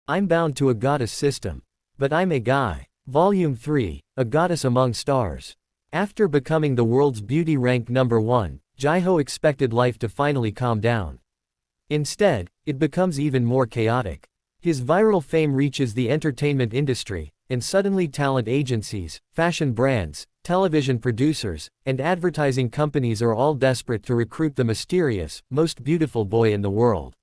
I'm bound to a goddess system. But I'm a guy. Volume 3, A Goddess Among Stars. After becoming the world's beauty rank #1, Jiho expected life to finally calm down. Instead, it becomes even more chaotic. His viral fame reaches the entertainment industry, and suddenly talent agencies, fashion brands, television producers, and advertising companies are all desperate to recruit the mysterious, most beautiful boy in the world.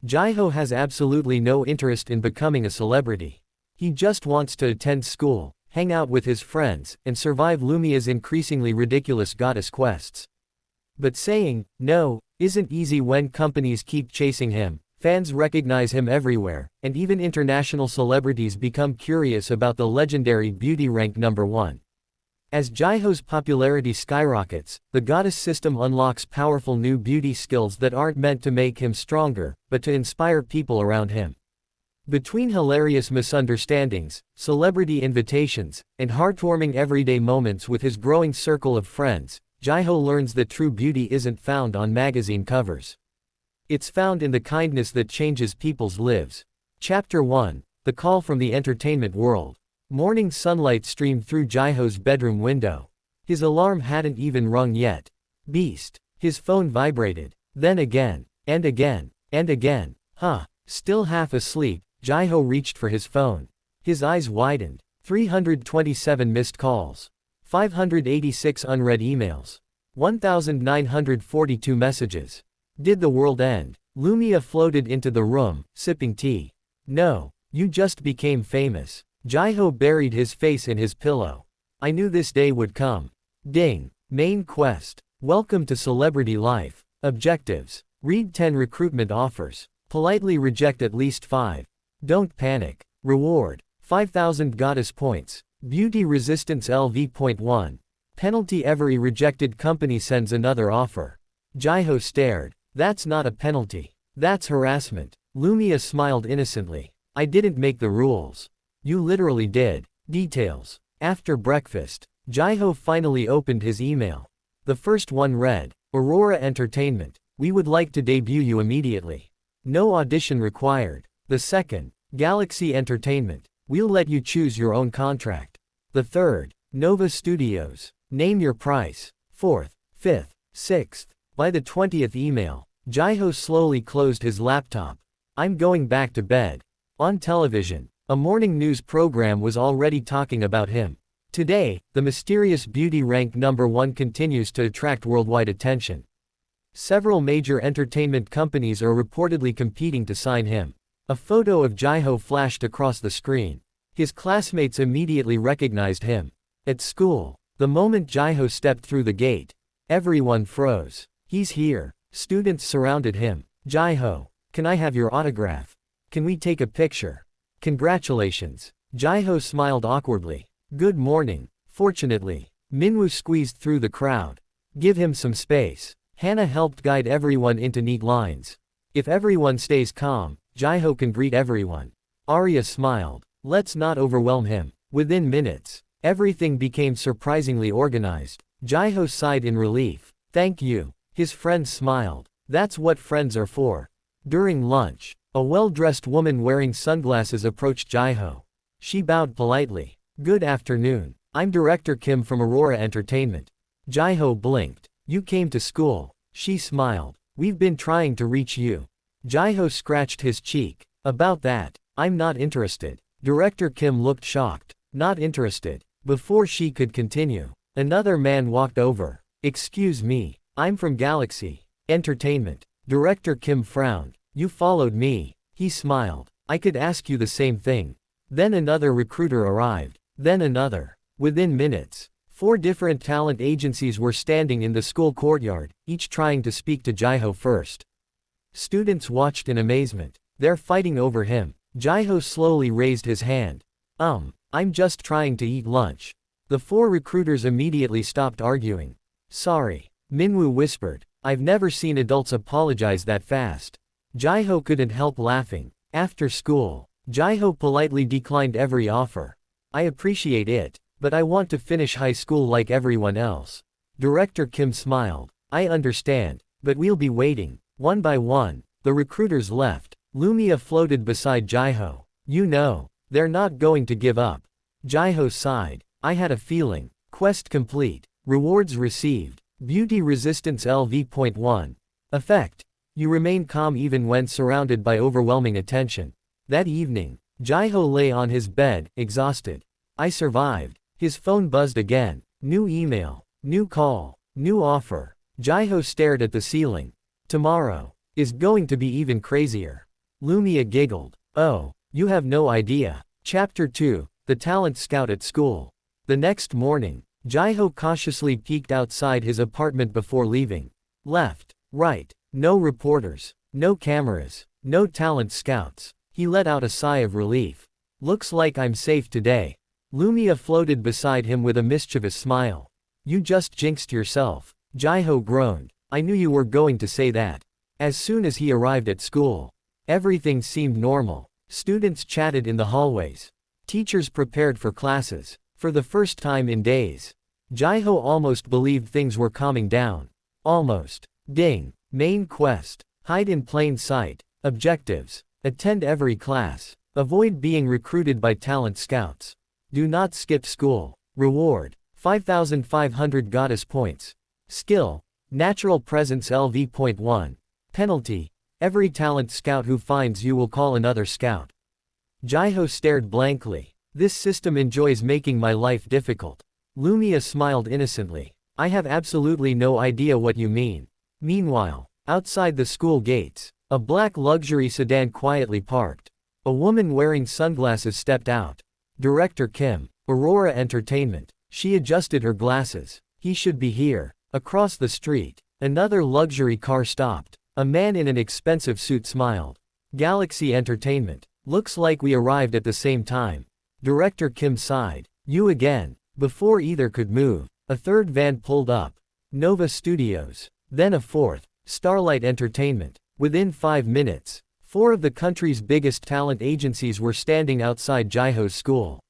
Jiho has absolutely no interest in becoming a celebrity. He just wants to attend school, hang out with his friends, and survive Lumia's increasingly ridiculous goddess quests. But saying no isn't easy when companies keep chasing him, fans recognize him everywhere, and even international celebrities become curious about the legendary beauty rank #1. As Jiho's popularity skyrockets, the goddess system unlocks powerful new beauty skills that aren't meant to make him stronger, but to inspire people around him. Between hilarious misunderstandings, celebrity invitations, and heartwarming everyday moments with his growing circle of friends, Jiho learns that true beauty isn't found on magazine covers. It's found in the kindness that changes people's lives. Chapter 1, The Call from the Entertainment World. Morning sunlight streamed through Jiho's bedroom window. His alarm hadn't even rung yet. Beast. His phone vibrated. Then again. And again. And again. Still half asleep, Jiho reached for his phone. His eyes widened. 327 missed calls. 586 unread emails. 1,942 messages. Did the world end? Lumia floated into the room, sipping tea. No, you just became famous. Jiho buried his face in his pillow. I knew this day would come. Ding. Main quest. Welcome to celebrity life. Objectives. Read 10 recruitment offers. Politely reject at least 5. Don't panic. Reward. 5,000 goddess points. Beauty resistance LV.1. Penalty: every rejected company sends another offer. Jiho stared. That's not a penalty. That's harassment. Lumia smiled innocently. I didn't make the rules. You literally did. Details. After breakfast, Jiho finally opened his email. The first one read, Aurora Entertainment. We would like to debut you immediately. No audition required. The second, Galaxy Entertainment. We'll let you choose your own contract. The third, Nova Studios. Name your price. 4th, 5th, 6th. By the 20th email, Jiho slowly closed his laptop. I'm going back to bed. On television, a morning news program was already talking about him. Today, the mysterious beauty rank #1 continues to attract worldwide attention. Several major entertainment companies are reportedly competing to sign him. A photo of Jiho flashed across the screen. His classmates immediately recognized him. At school, the moment Jiho stepped through the gate, everyone froze. He's here. Students surrounded him. Jiho, can I have your autograph? Can we take a picture? Congratulations. Jiho smiled awkwardly. Good morning. Fortunately, Minwoo squeezed through the crowd. Give him some space. Hannah helped guide everyone into neat lines. If everyone stays calm, Jiho can greet everyone. Arya smiled. Let's not overwhelm him. Within minutes, everything became surprisingly organized. Jiho sighed in relief. Thank you. His friends smiled. That's what friends are for. During lunch, a well-dressed woman wearing sunglasses approached Jiho. She bowed politely. Good afternoon. I'm Director Kim from Aurora Entertainment. Jiho blinked. You came to school. She smiled. We've been trying to reach you. Jiho scratched his cheek. About that, I'm not interested. Director Kim looked shocked. Not interested. Before she could continue, another man walked over. Excuse me, I'm from Galaxy Entertainment. Director Kim frowned. You followed me. He smiled. I could ask you the same thing. Then another recruiter arrived. Then another. Within minutes, 4 different talent agencies were standing in the school courtyard, each trying to speak to Jiho first. Students watched in amazement. They're fighting over him. Jiho slowly raised his hand. I'm just trying to eat lunch. The 4 recruiters immediately stopped arguing. Sorry. Minwoo whispered. I've never seen adults apologize that fast. Jiho couldn't help laughing. After school, Jiho politely declined every offer. I appreciate it, but I want to finish high school like everyone else. Director Kim smiled. I understand, but we'll be waiting. One by one, the recruiters left. Lumia floated beside Jiho. You know, they're not going to give up. Jiho sighed. I had a feeling. Quest complete. Rewards received. Beauty resistance LV.1. Effect. You remain calm even when surrounded by overwhelming attention. That evening, Jiho lay on his bed, exhausted. I survived. His phone buzzed again. New email. New call. New offer. Jiho stared at the ceiling. Tomorrow is going to be even crazier. Lumia giggled. Oh, you have no idea. Chapter 2, The Talent Scout at School. The next morning, Jiho cautiously peeked outside his apartment before leaving. Left, right, no reporters, no cameras, no talent scouts. He let out a sigh of relief. Looks like I'm safe today. Lumia floated beside him with a mischievous smile. You just jinxed yourself. Jiho groaned. I knew you were going to say that. As soon as he arrived at school, everything seemed normal. Students chatted in the hallways. Teachers prepared for classes. For the first time in days, Jiho almost believed things were calming down. Almost. Ding. Main quest. Hide in plain sight. Objectives. Attend every class. Avoid being recruited by talent scouts. Do not skip school. Reward. 5,500 goddess points. Skill. Natural presence LV.1. Penalty. Every talent scout who finds you will call another scout. Jiho stared blankly. This system enjoys making my life difficult. Lumia smiled innocently. I have absolutely no idea what you mean. Meanwhile, outside the school gates, a black luxury sedan quietly parked. A woman wearing sunglasses stepped out. Director Kim. Aurora Entertainment. She adjusted her glasses. He should be here. Across the street, another luxury car stopped. A man in an expensive suit smiled. Galaxy Entertainment. Looks like we arrived at the same time. Director Kim sighed. You again. Before either could move, a third van pulled up. Nova Studios. Then a fourth. Starlight Entertainment. Within 5 minutes, 4 of the country's biggest talent agencies were standing outside Jiho's school.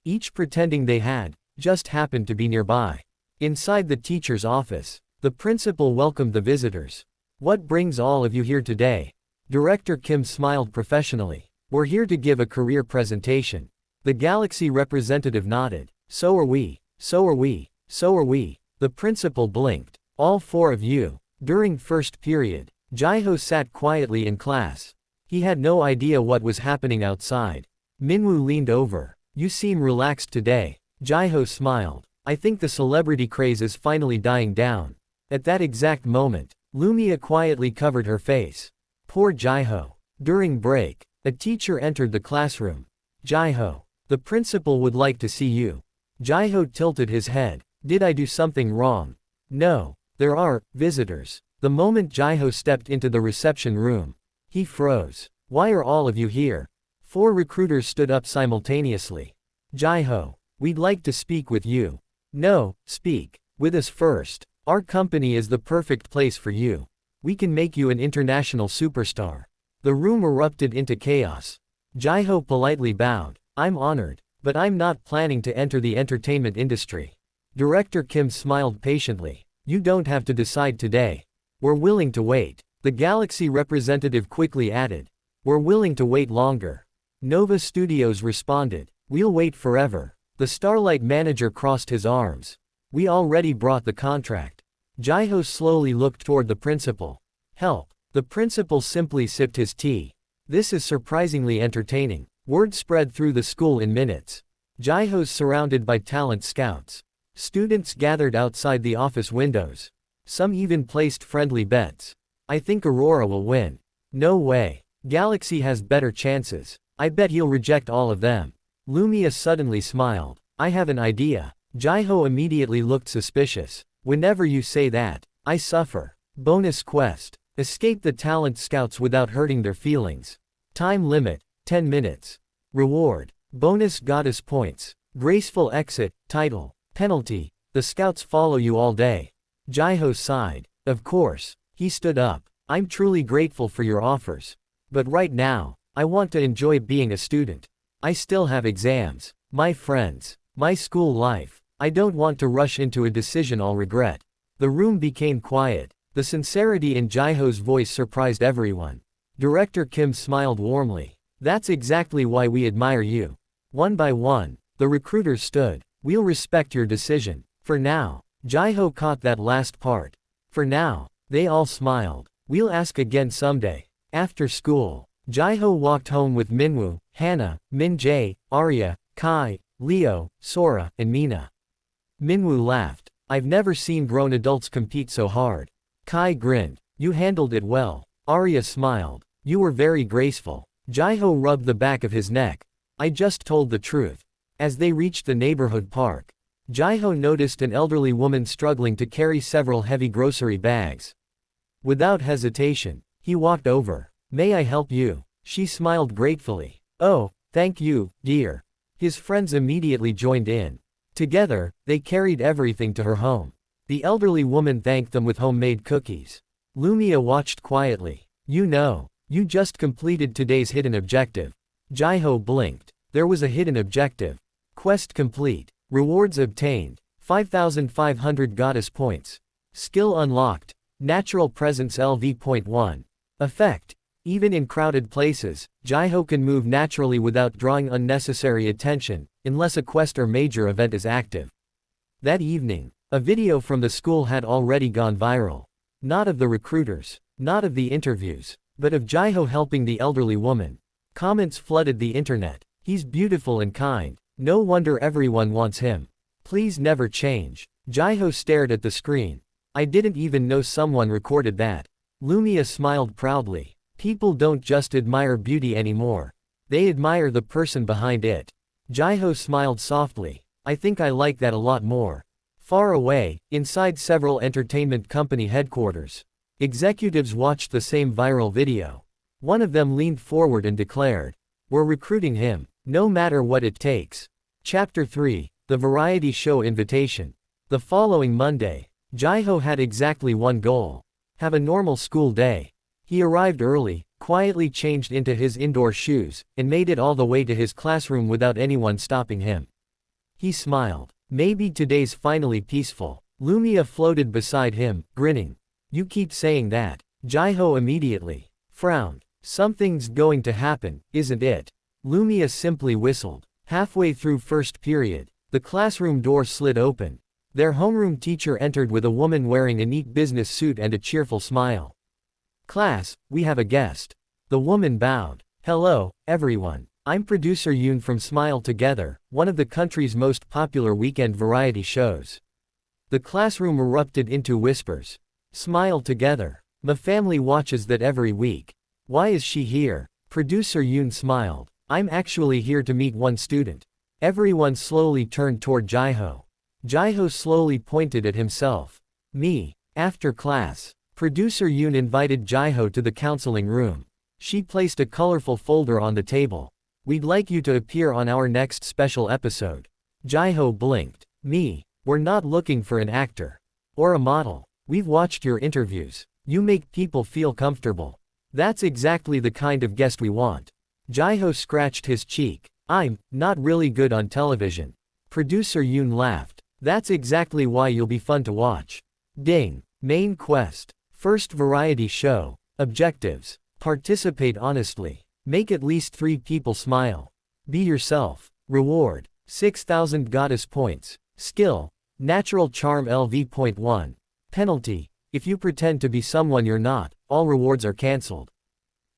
Each pretending they had just happened to be nearby. Inside the teacher's office, the principal welcomed the visitors. What brings all of you here today? Director Kim smiled professionally. We're here to give a career presentation. The Galaxy representative nodded. So are we, so are we, so are we. The principal blinked. All 4 of you. During first period, Jiho sat quietly in class. He had no idea what was happening outside. Minwoo leaned over. You seem relaxed today. Jiho smiled. I think the celebrity craze is finally dying down. At that exact moment, Lumia quietly covered her face. Poor Jiho. During break, a teacher entered the classroom. Jiho, the principal would like to see you. Jiho tilted his head. Did I do something wrong? No, there are visitors. The moment Jiho stepped into the reception room, he froze. Why are all of you here? 4 recruiters stood up simultaneously. Jiho, we'd like to speak with you. No, speak with us first. Our company is the perfect place for you. We can make you an international superstar. The room erupted into chaos. Jiho politely bowed. I'm honored, but I'm not planning to enter the entertainment industry. Director Kim smiled patiently. You don't have to decide today. We're willing to wait. The Galaxy representative quickly added. We're willing to wait longer. Nova Studios responded. We'll wait forever. The Starlight manager crossed his arms. We already brought the contract. Jiho slowly looked toward the principal. Help. The principal simply sipped his tea. This is surprisingly entertaining. Word spread through the school in minutes. Jiho's surrounded by talent scouts. Students gathered outside the office windows. Some even placed friendly bets. I think Aurora will win. No way. Galaxy has better chances. I bet he'll reject all of them. Lumia suddenly smiled. I have an idea. Jiho immediately looked suspicious. Whenever you say that, I suffer. Bonus quest. Escape the talent scouts without hurting their feelings. Time limit, 10 minutes. Reward. Bonus goddess points. Graceful exit. Title. Penalty. The scouts follow you all day. Jiho sighed. Of course. He stood up. I'm truly grateful for your offers. But right now, I want to enjoy being a student. I still have exams, my friends, my school life. I don't want to rush into a decision I'll regret. The room became quiet. The sincerity in Jiho's voice surprised everyone. Director Kim smiled warmly. That's exactly why we admire you. One by one, the recruiters stood. We'll respect your decision. For now. Jiho caught that last part. For now. They all smiled. We'll ask again someday. After school, Jiho walked home with Minwoo, Hana, Min-jae, Arya, Kai, Leo, Sora, and Mina. Minwoo laughed. I've never seen grown adults compete so hard. Kai grinned. You handled it well. Arya smiled. You were very graceful. Jiho rubbed the back of his neck. I just told the truth. As they reached the neighborhood park, Jiho noticed an elderly woman struggling to carry several heavy grocery bags. Without hesitation, he walked over. May I help you? She smiled gratefully. Oh, thank you, dear. His friends immediately joined in. Together, they carried everything to her home. The elderly woman thanked them with homemade cookies. Lumia watched quietly. You just completed today's hidden objective. Jiho blinked. There was a hidden objective. Quest complete. Rewards obtained. 5,500 goddess points. Skill unlocked. Natural presence LV.1. Effect. Even in crowded places, Jiho can move naturally without drawing unnecessary attention, unless a quest or major event is active. That evening, a video from the school had already gone viral. Not of the recruiters, not of the interviews, but of Jiho helping the elderly woman. Comments flooded the internet. He's beautiful and kind. No wonder everyone wants him. Please never change. Jiho stared at the screen. I didn't even know someone recorded that. Lumia smiled proudly. People don't just admire beauty anymore. They admire the person behind it. Jiho smiled softly. I think I like that a lot more. Far away, inside several entertainment company headquarters, executives watched the same viral video. One of them leaned forward and declared, "We're recruiting him, no matter what it takes." Chapter 3, The Variety Show Invitation. The following Monday, Jiho had exactly one goal. Have a normal school day. He arrived early, quietly changed into his indoor shoes, and made it all the way to his classroom without anyone stopping him. He smiled. Maybe today's finally peaceful. Lumia floated beside him, grinning. You keep saying that. Jiho immediately frowned. Something's going to happen, isn't it? Lumia simply whistled. Halfway through first period, the classroom door slid open. Their homeroom teacher entered with a woman wearing a neat business suit and a cheerful smile. Class, we have a guest. The woman bowed. Hello, everyone. I'm producer Yoon from Smile Together, one of the country's most popular weekend variety shows. The classroom erupted into whispers. Smile Together. My family watches that every week. Why is she here? Producer Yoon smiled. I'm actually here to meet one student. Everyone slowly turned toward Jiho. Jiho slowly pointed at himself. Me. After class. Producer Yoon invited Jiho to the counseling room. She placed a colorful folder on the table. We'd like you to appear on our next special episode. Jiho blinked. Me. We're not looking for an actor. Or a model. We've watched your interviews. You make people feel comfortable. That's exactly the kind of guest we want. Jiho scratched his cheek. I'm not really good on television. Producer Yoon laughed. That's exactly why you'll be fun to watch. Ding. Main quest. First variety show. Objectives. Participate honestly. Make at least 3 people smile. Be yourself. Reward. 6,000 goddess points. Skill. Natural charm LV.1. Penalty. If you pretend to be someone you're not, all rewards are cancelled.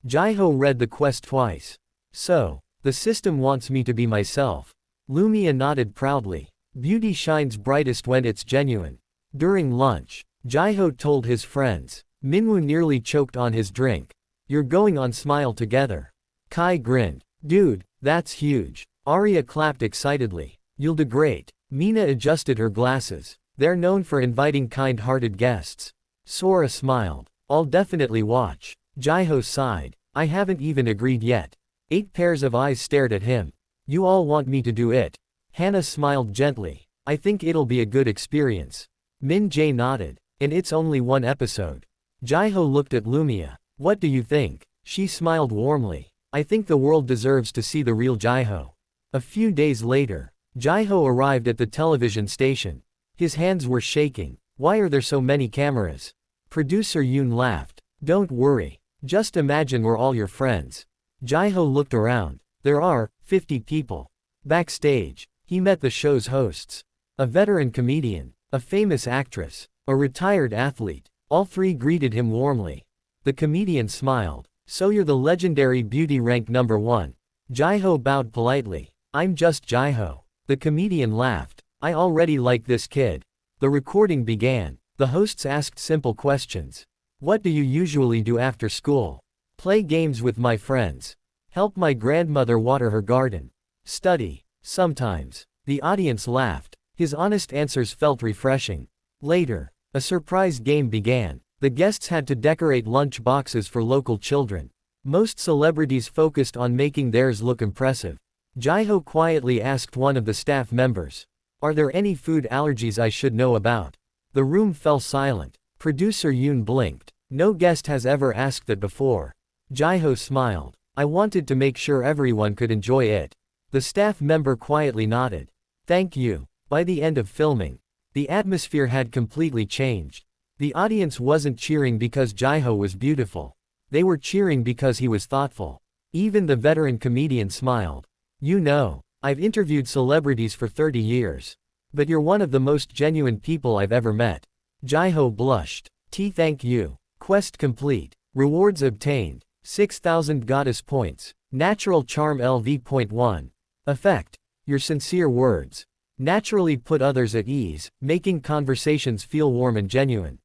Jiho read the quest twice. So, the system wants me to be myself. Lumia nodded proudly. Beauty shines brightest when it's genuine. During lunch, Jiho told his friends. Minwoo nearly choked on his drink. You're going on Smile Together. Kai grinned. Dude, that's huge. Arya clapped excitedly. You'll do great. Mina adjusted her glasses. They're known for inviting kind-hearted guests. Sora smiled. I'll definitely watch. Jiho sighed. I haven't even agreed yet. 8 pairs of eyes stared at him. You all want me to do it. Hana smiled gently. I think it'll be a good experience. Min-jae nodded. And it's only 1 episode. Jiho looked at Lumia. What do you think? She smiled warmly. I think the world deserves to see the real Jiho. A few days later, Jiho arrived at the television station. His hands were shaking. Why are there so many cameras? Producer Yoon laughed. Don't worry. Just imagine we're all your friends. Jiho looked around. There are 50 people. Backstage, he met the show's hosts. A veteran comedian, a famous actress, a retired athlete. All three greeted him warmly. The comedian smiled. So you're the legendary beauty rank number 1. Jiho bowed politely. I'm just Jiho. The comedian laughed. I already like this kid. The recording began. The hosts asked simple questions. What do you usually do after school? Play games with my friends. Help my grandmother water her garden. Study. Sometimes. The audience laughed. His honest answers felt refreshing. Later, a surprise game began. The guests had to decorate lunch boxes for local children. Most celebrities focused on making theirs look impressive. Jiho quietly asked one of the staff members, "Are there any food allergies I should know about?" The room fell silent. Producer Yoon blinked. No guest has ever asked that before. Jiho smiled. I wanted to make sure everyone could enjoy it. The staff member quietly nodded. Thank you. By the end of filming, the atmosphere had completely changed. The audience wasn't cheering because Jiho was beautiful. They were cheering because he was thoughtful. Even the veteran comedian smiled. You know, I've interviewed celebrities for 30 years. But you're one of the most genuine people I've ever met. Jiho blushed. Thank you. Quest complete. Rewards obtained. 6,000 goddess points. Natural charm LV.1. Effect. Your sincere words naturally put others at ease, making conversations feel warm and genuine.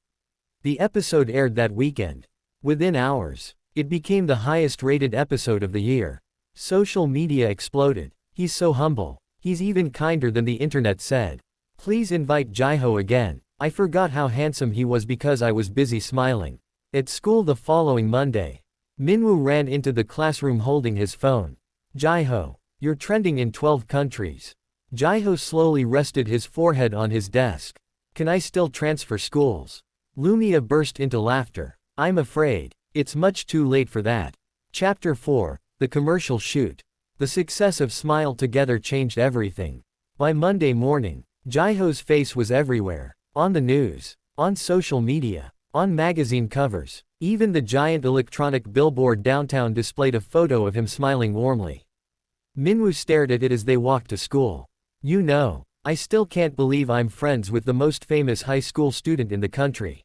The episode aired that weekend. Within hours, it became the highest-rated episode of the year. Social media exploded. He's so humble. He's even kinder than the internet said. Please invite Jiho again. I forgot how handsome he was because I was busy smiling. At school the following Monday, Minwoo ran into the classroom holding his phone. Jiho, you're trending in 12 countries. Jiho slowly rested his forehead on his desk. Can I still transfer schools? Lumia burst into laughter. I'm afraid it's much too late for that. Chapter 4, The Commercial Shoot. The success of Smile Together changed everything. By Monday morning, Jiho's face was everywhere. On the news, on social media, on magazine covers. Even the giant electronic billboard downtown displayed a photo of him smiling warmly. Minwoo stared at it as they walked to school. You know, I still can't believe I'm friends with the most famous high school student in the country.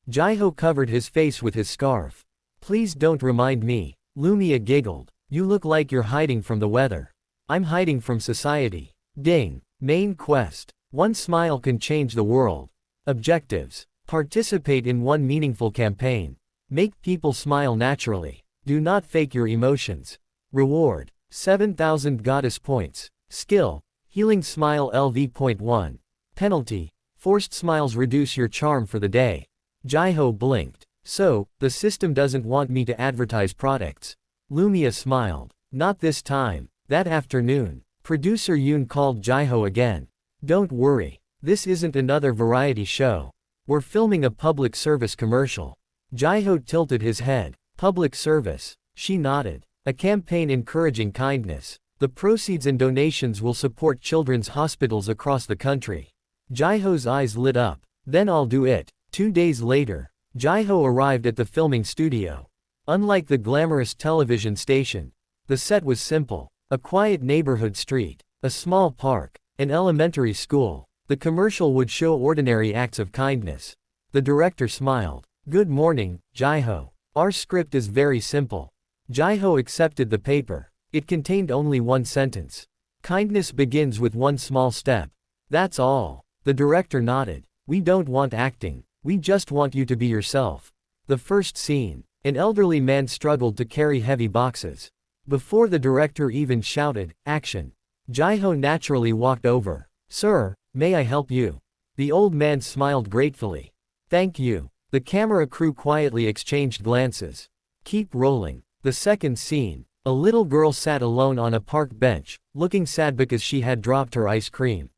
Jiho covered his face with his scarf. Please don't remind me. Lumia giggled. You look like you're hiding from the weather. I'm hiding from society. Ding. Main quest. One smile can change the world. Objectives. Participate in one meaningful campaign. Make people smile naturally. Do not fake your emotions. Reward. 7,000 goddess points. Skill. Healing Smile LV.1. Penalty. Forced smiles reduce your charm for the day. Jiho blinked. So, the system doesn't want me to advertise products. Lumia smiled. Not this time. That afternoon, producer Yoon called Jiho again. Don't worry. This isn't another variety show. We're filming a public service commercial. Jiho tilted his head. Public service. She nodded. A campaign encouraging kindness. The proceeds and donations will support children's hospitals across the country. Jiho's eyes lit up. Then I'll do it. 2 days later, Jiho arrived at the filming studio. Unlike the glamorous television station, the set was simple. A quiet neighborhood street, a small park, an elementary school. The commercial would show ordinary acts of kindness. The director smiled. Good morning, Jiho. Our script is very simple. Jiho accepted the paper. It contained only one sentence. Kindness begins with one small step. That's all. The director nodded. We don't want acting. We just want you to be yourself. The first scene. An elderly man struggled to carry heavy boxes. Before the director even shouted, action, Jiho naturally walked over. Sir, may I help you? The old man smiled gratefully. Thank you. The camera crew quietly exchanged glances. Keep rolling. The second scene. A little girl sat alone on a park bench, looking sad because she had dropped her ice cream.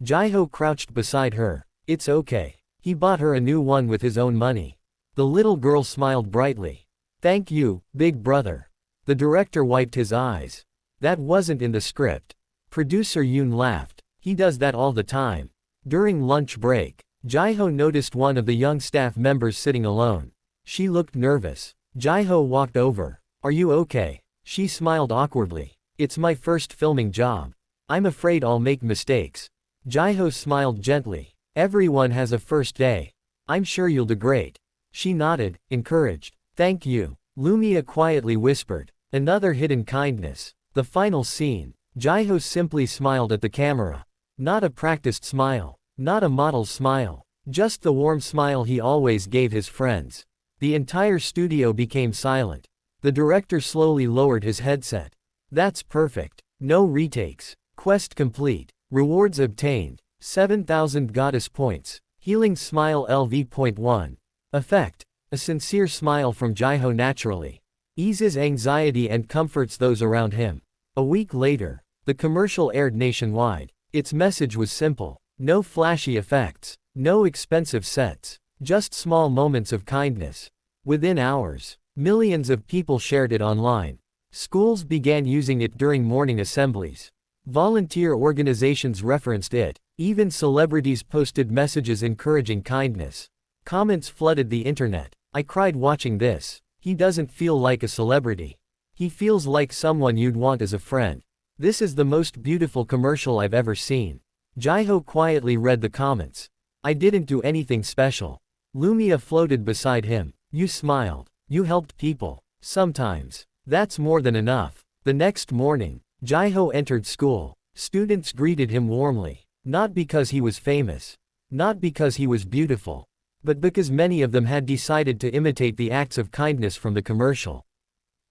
Jiho crouched beside her. It's okay. He bought her a new one with his own money. The little girl smiled brightly. Thank you, big brother. The director wiped his eyes. That wasn't in the script. Producer Yoon laughed. He does that all the time. During lunch break, Jiho noticed one of the young staff members sitting alone. She looked nervous. Jiho walked over. Are you okay? She smiled awkwardly. It's my first filming job. I'm afraid I'll make mistakes. Jiho smiled gently. Everyone has a first day. I'm sure you'll do great. She nodded, encouraged. Thank you, Lumia quietly whispered. Another hidden kindness. The final scene. Jiho simply smiled at the camera. Not a practiced smile. Not a model's smile. Just the warm smile he always gave his friends. The entire studio became silent. The director slowly lowered his headset. That's perfect. No retakes. Quest complete. Rewards obtained. 7,000 goddess points. Healing smile LV.1. Effect. A sincere smile from Jiho naturally eases anxiety and comforts those around him. A week later, the commercial aired nationwide. Its message was simple. No flashy effects. No expensive sets. Just small moments of kindness. Within hours, millions of people shared it online. Schools began using it during morning assemblies. Volunteer organizations referenced it. Even celebrities posted messages encouraging kindness. Comments flooded the internet. I cried watching this. He doesn't feel like a celebrity. He feels like someone you'd want as a friend. This is the most beautiful commercial I've ever seen. Jiho quietly read the comments. I didn't do anything special. Lumia floated beside him. You smiled. You helped people. Sometimes. That's more than enough. The next morning, Jiho entered school. Students greeted him warmly. Not because he was famous. Not because he was beautiful. But because many of them had decided to imitate the acts of kindness from the commercial.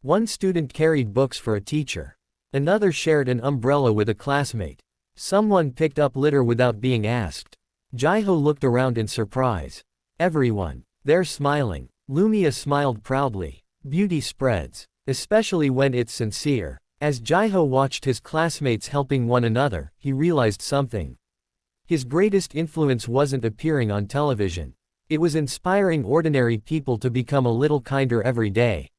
One student carried books for a teacher. Another shared an umbrella with a classmate. Someone picked up litter without being asked. Jiho looked around in surprise. Everyone. They're smiling. Lumia smiled proudly. Beauty spreads. Especially when it's sincere. As Jiho watched his classmates helping one another, he realized something. His greatest influence wasn't appearing on television. It was inspiring ordinary people to become a little kinder every day.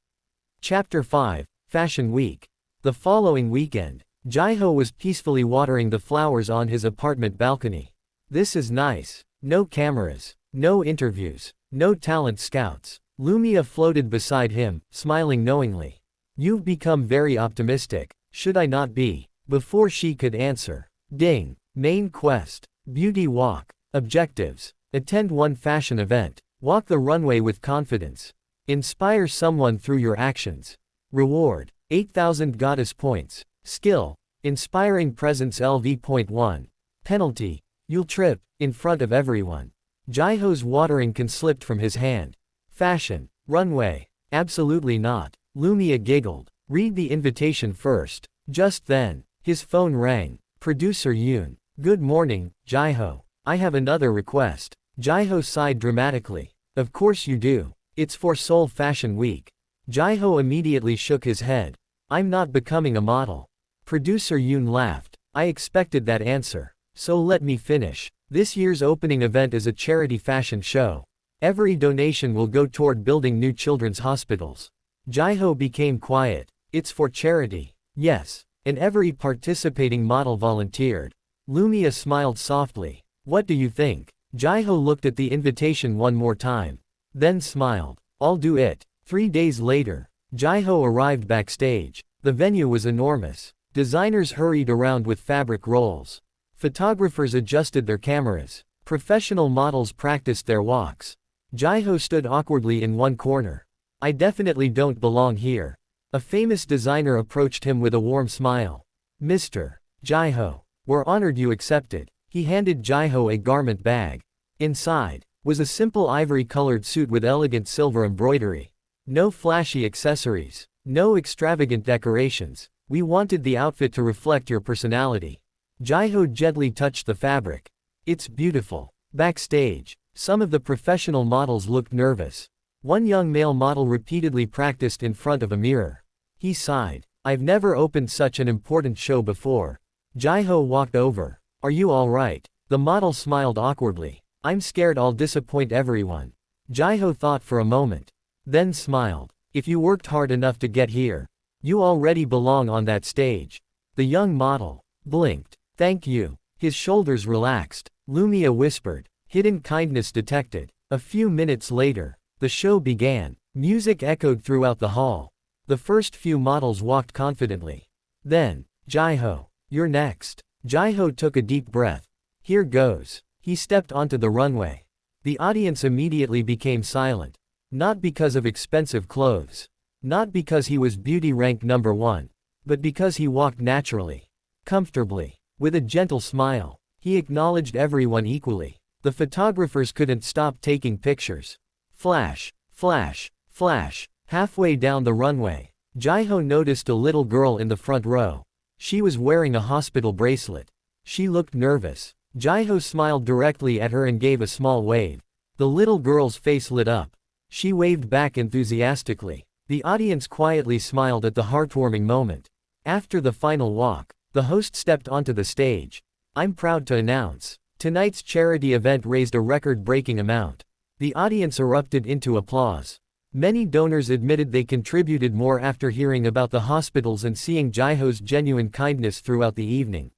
Chapter 5, Fashion Week. The following weekend, Jiho was peacefully watering the flowers on his apartment balcony. This is nice. No cameras. No interviews. No talent scouts. Lumia floated beside him, smiling knowingly. You've become very optimistic. Should I not be? Before she could answer. Ding. Main quest. Beauty walk. Objectives. Attend one fashion event. Walk the runway with confidence. Inspire someone through your actions. Reward. 8,000 goddess points. Skill. Inspiring presence LV.1. Penalty. You'll trip, in front of everyone. Jiho's watering can slipped from his hand. Fashion. Runway. Absolutely not. Lumia giggled. Read the invitation first. Just then, his phone rang. Producer Yoon. Good morning, Jiho. I have another request. Jiho sighed dramatically. Of course you do. It's for Seoul Fashion Week. Jiho immediately shook his head. I'm not becoming a model. Producer Yoon laughed. I expected that answer. So let me finish. This year's opening event is a charity fashion show. Every donation will go toward building new children's hospitals. Jiho became quiet. It's for charity. Yes. And every participating model volunteered. Lumia smiled softly. What do you think? Jiho looked at the invitation one more time. Then smiled. I'll do it. 3 days later, Jiho arrived backstage. The venue was enormous. Designers hurried around with fabric rolls. Photographers adjusted their cameras. Professional models practiced their walks. Jiho stood awkwardly in one corner. I definitely don't belong here. A famous designer approached him with a warm smile. Mr. Jiho, we're honored you accepted. He handed Jiho a garment bag. Inside was a simple ivory-colored suit with elegant silver embroidery. No flashy accessories. No extravagant decorations. We wanted the outfit to reflect your personality. Jiho gently touched the fabric. It's beautiful. Backstage, some of the professional models looked nervous. One young male model repeatedly practiced in front of a mirror. He sighed. I've never opened such an important show before. Jiho walked over. Are you all right? The model smiled awkwardly. I'm scared I'll disappoint everyone. Jiho thought for a moment. Then smiled. If you worked hard enough to get here, you already belong on that stage. The young model blinked. Thank you. His shoulders relaxed. Lumia whispered. Hidden kindness detected. A few minutes later, the show began. Music echoed throughout the hall. The first few models walked confidently. Then, Jiho, you're next. Jiho took a deep breath. Here goes. He stepped onto the runway. The audience immediately became silent. Not because of expensive clothes. Not because he was beauty rank number 1. But because he walked naturally. Comfortably. With a gentle smile. He acknowledged everyone equally. The photographers couldn't stop taking pictures. Flash, flash, flash. Halfway down the runway, Jiho noticed a little girl in the front row. She was wearing a hospital bracelet. She looked nervous. Jiho smiled directly at her and gave a small wave. The little girl's face lit up. She waved back enthusiastically. The audience quietly smiled at the heartwarming moment. After the final walk, the host stepped onto the stage. I'm proud to announce, tonight's charity event raised a record-breaking amount. The audience erupted into applause. Many donors admitted they contributed more after hearing about the hospitals and seeing Jiho's genuine kindness throughout the evening.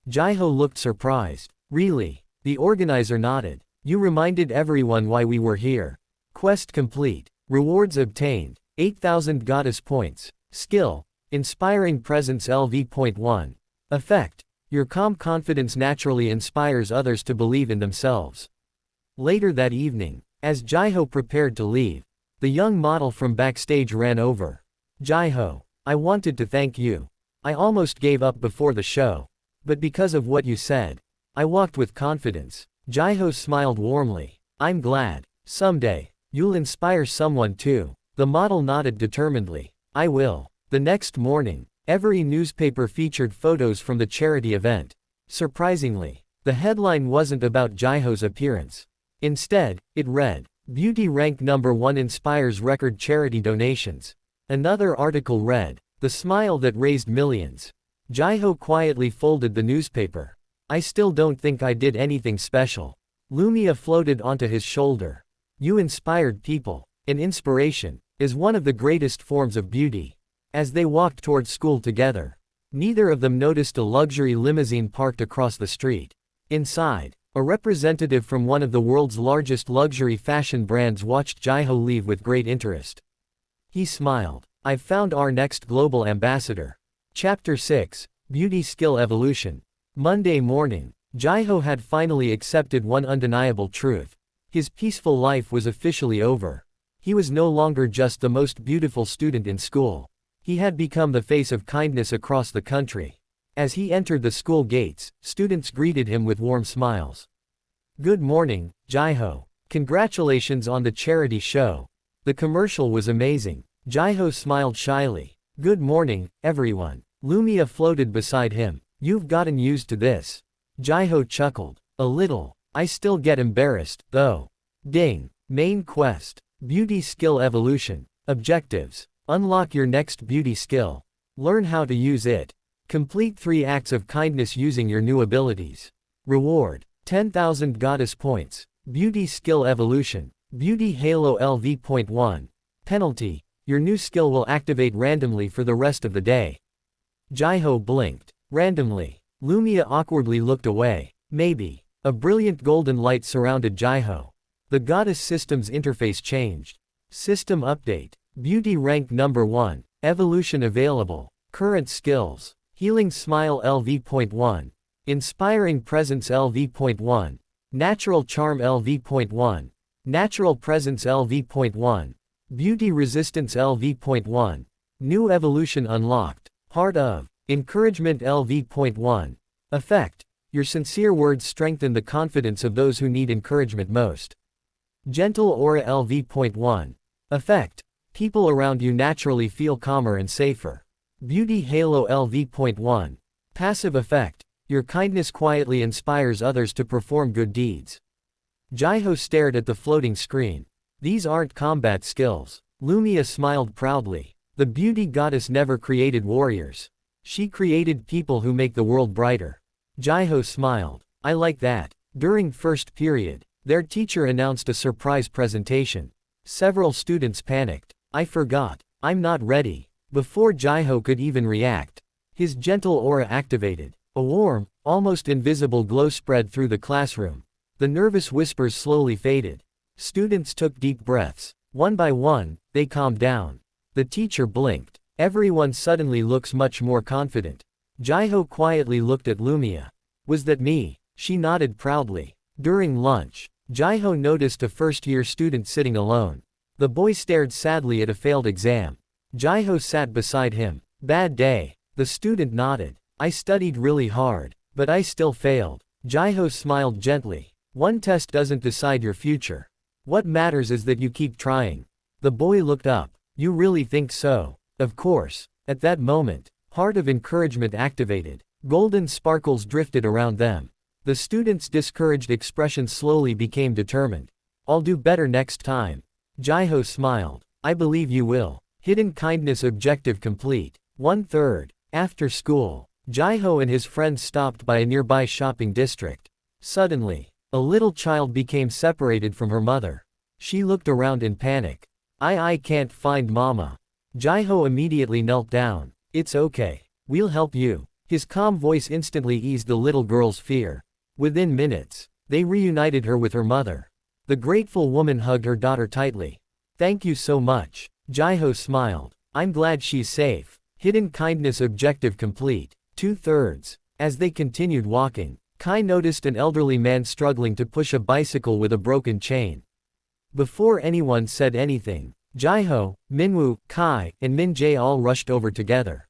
Jiho looked surprised. Really? The organizer nodded. You reminded everyone why we were here. Quest complete. Rewards obtained. 8,000 goddess points. Skill. Inspiring presence LV.1. Effect. Your calm confidence naturally inspires others to believe in themselves. Later that evening, as Jiho prepared to leave, the young model from backstage ran over. Jiho, I wanted to thank you. I almost gave up before the show. But because of what you said, I walked with confidence. Jiho smiled warmly. I'm glad. Someday, you'll inspire someone too. The model nodded determinedly. I will. The next morning, every newspaper featured photos from the charity event. Surprisingly, the headline wasn't about Jiho's appearance. Instead, it read, Beauty rank number 1 inspires record charity donations. Another article read, The smile that raised millions. Jiho quietly folded the newspaper. I still don't think I did anything special. Lumia floated onto his shoulder. You inspired people. An inspiration is one of the greatest forms of beauty. As they walked toward school together, neither of them noticed a luxury limousine parked across the street. Inside, a representative from one of the world's largest luxury fashion brands watched Jiho leave with great interest. He smiled. I've found our next global ambassador. Chapter 6, Beauty Skill Evolution. Monday morning, Jiho had finally accepted one undeniable truth. His peaceful life was officially over. He was no longer just the most beautiful student in school. He had become the face of kindness across the country. As he entered the school gates, students greeted him with warm smiles. Good morning, Jiho. Congratulations on the charity show. The commercial was amazing. Jiho smiled shyly. Good morning, everyone. Lumia floated beside him. You've gotten used to this. Jiho chuckled. A little. I still get embarrassed, though. Ding. Main quest. Beauty skill evolution. Objectives. Unlock your next beauty skill. Learn how to use it. Complete 3 acts of kindness using your new abilities. Reward. 10,000 goddess points. Beauty skill evolution. Beauty Halo LV.1. Penalty. Your new skill will activate randomly for the rest of the day. Jiho blinked. Randomly. Lumia awkwardly looked away. Maybe. A brilliant golden light surrounded Jiho. The goddess system's interface changed. System update. Beauty rank number 1. Evolution available. Current skills. Healing Smile LV.1. Inspiring Presence LV.1. Natural Charm LV.1. Natural Presence LV.1. Beauty Resistance LV.1. New Evolution unlocked. Heart of Encouragement LV.1. Effect. Your sincere words strengthen the confidence of those who need encouragement most. Gentle Aura LV.1. Effect. People around you naturally feel calmer and safer. Beauty Halo LV.1. Passive effect. Your kindness quietly inspires others to perform good deeds. Jiho stared at the floating screen. These aren't combat skills. Lumia smiled proudly. The beauty goddess never created warriors. She created people who make the world brighter. Jiho smiled. I like that. During first period, their teacher announced a surprise presentation. Several students panicked. I forgot. I'm not ready. Before Jiho could even react, his gentle aura activated. A warm, almost invisible glow spread through the classroom. The nervous whispers slowly faded. Students took deep breaths. One by one, they calmed down. The teacher blinked. Everyone suddenly looks much more confident. Jiho quietly looked at Lumia. Was that me? She nodded proudly. During lunch, Jiho noticed a first-year student sitting alone. The boy stared sadly at a failed exam. Jiho sat beside him. Bad day. The student nodded. I studied really hard, but I still failed. Jiho smiled gently. One test doesn't decide your future. What matters is that you keep trying. The boy looked up. You really think so? Of course. At that moment, heart of encouragement activated. Golden sparkles drifted around them. The student's discouraged expression slowly became determined. I'll do better next time. Jiho smiled. I believe you will. Hidden kindness objective complete. 1/3. After school, Jiho and his friends stopped by a nearby shopping district. Suddenly, a little child became separated from her mother. She looked around in panic. I can't find mama. Jiho immediately knelt down. It's okay. We'll help you. His calm voice instantly eased the little girl's fear. Within minutes, they reunited her with her mother. The grateful woman hugged her daughter tightly. Thank you so much. Jiho smiled. I'm glad she's safe. Hidden kindness objective complete. 2/3. As they continued walking, Kai noticed an elderly man struggling to push a bicycle with a broken chain. Before anyone said anything, Jiho, Minwoo, Kai, and Min-jae all rushed over together.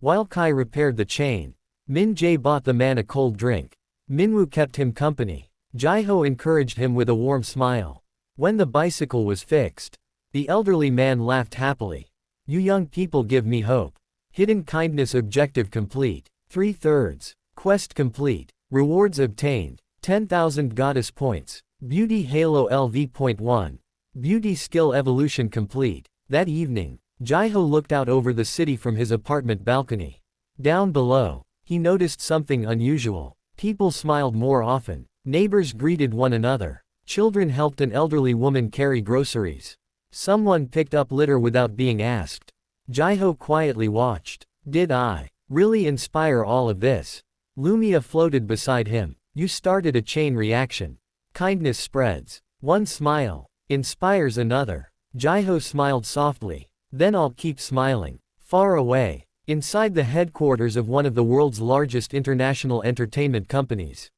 While Kai repaired the chain, Min-jae bought the man a cold drink. Minwoo kept him company. Jiho encouraged him with a warm smile. When the bicycle was fixed, the elderly man laughed happily. You young people give me hope. Hidden kindness objective complete. 3/3. Quest complete. Rewards obtained. 10,000 goddess points. Beauty Halo LV.1. Beauty skill evolution complete. That evening, Jiho looked out over the city from his apartment balcony. Down below, he noticed something unusual. People smiled more often. Neighbors greeted one another. Children helped an elderly woman carry groceries. Someone picked up litter without being asked. Jiho quietly watched. Did I really inspire all of this? Lumia floated beside him. You started a chain reaction. Kindness spreads. One smile inspires another. Jiho smiled softly. Then I'll keep smiling. Far away, inside the headquarters of one of the world's largest international entertainment companies,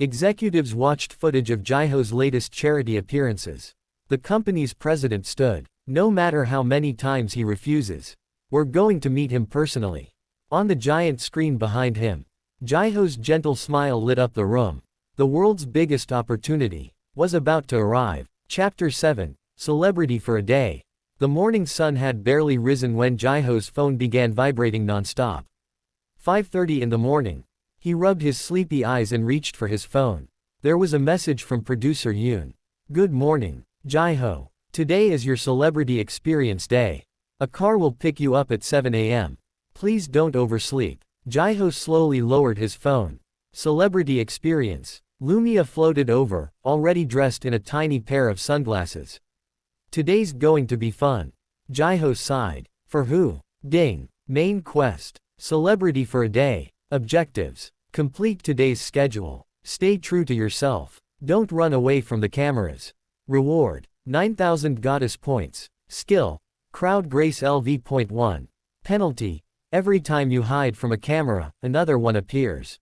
executives watched footage of Jiho's latest charity appearances. The company's president stood. No matter how many times he refuses, we're going to meet him personally. On the giant screen behind him, Jiho's gentle smile lit up the room. The world's biggest opportunity was about to arrive. Chapter 7. Celebrity for a day. The morning sun had barely risen when Jiho's phone began vibrating non-stop. 5:30 in the morning. He rubbed his sleepy eyes and reached for his phone. There was a message from producer Yoon. Good morning, Jiho. Today is your celebrity experience day. A car will pick you up at 7 a.m. Please don't oversleep. Jiho slowly lowered his phone. Celebrity experience. Lumia floated over, already dressed in a tiny pair of sunglasses. Today's going to be fun. Jiho sighed. For who? Ding. Main quest. Celebrity for a day. Objectives. Complete today's schedule. Stay true to yourself. Don't run away from the cameras. Reward. 9,000 goddess points. Skill. Crowd grace LV.1. Penalty. Every time you hide from a camera, another one appears.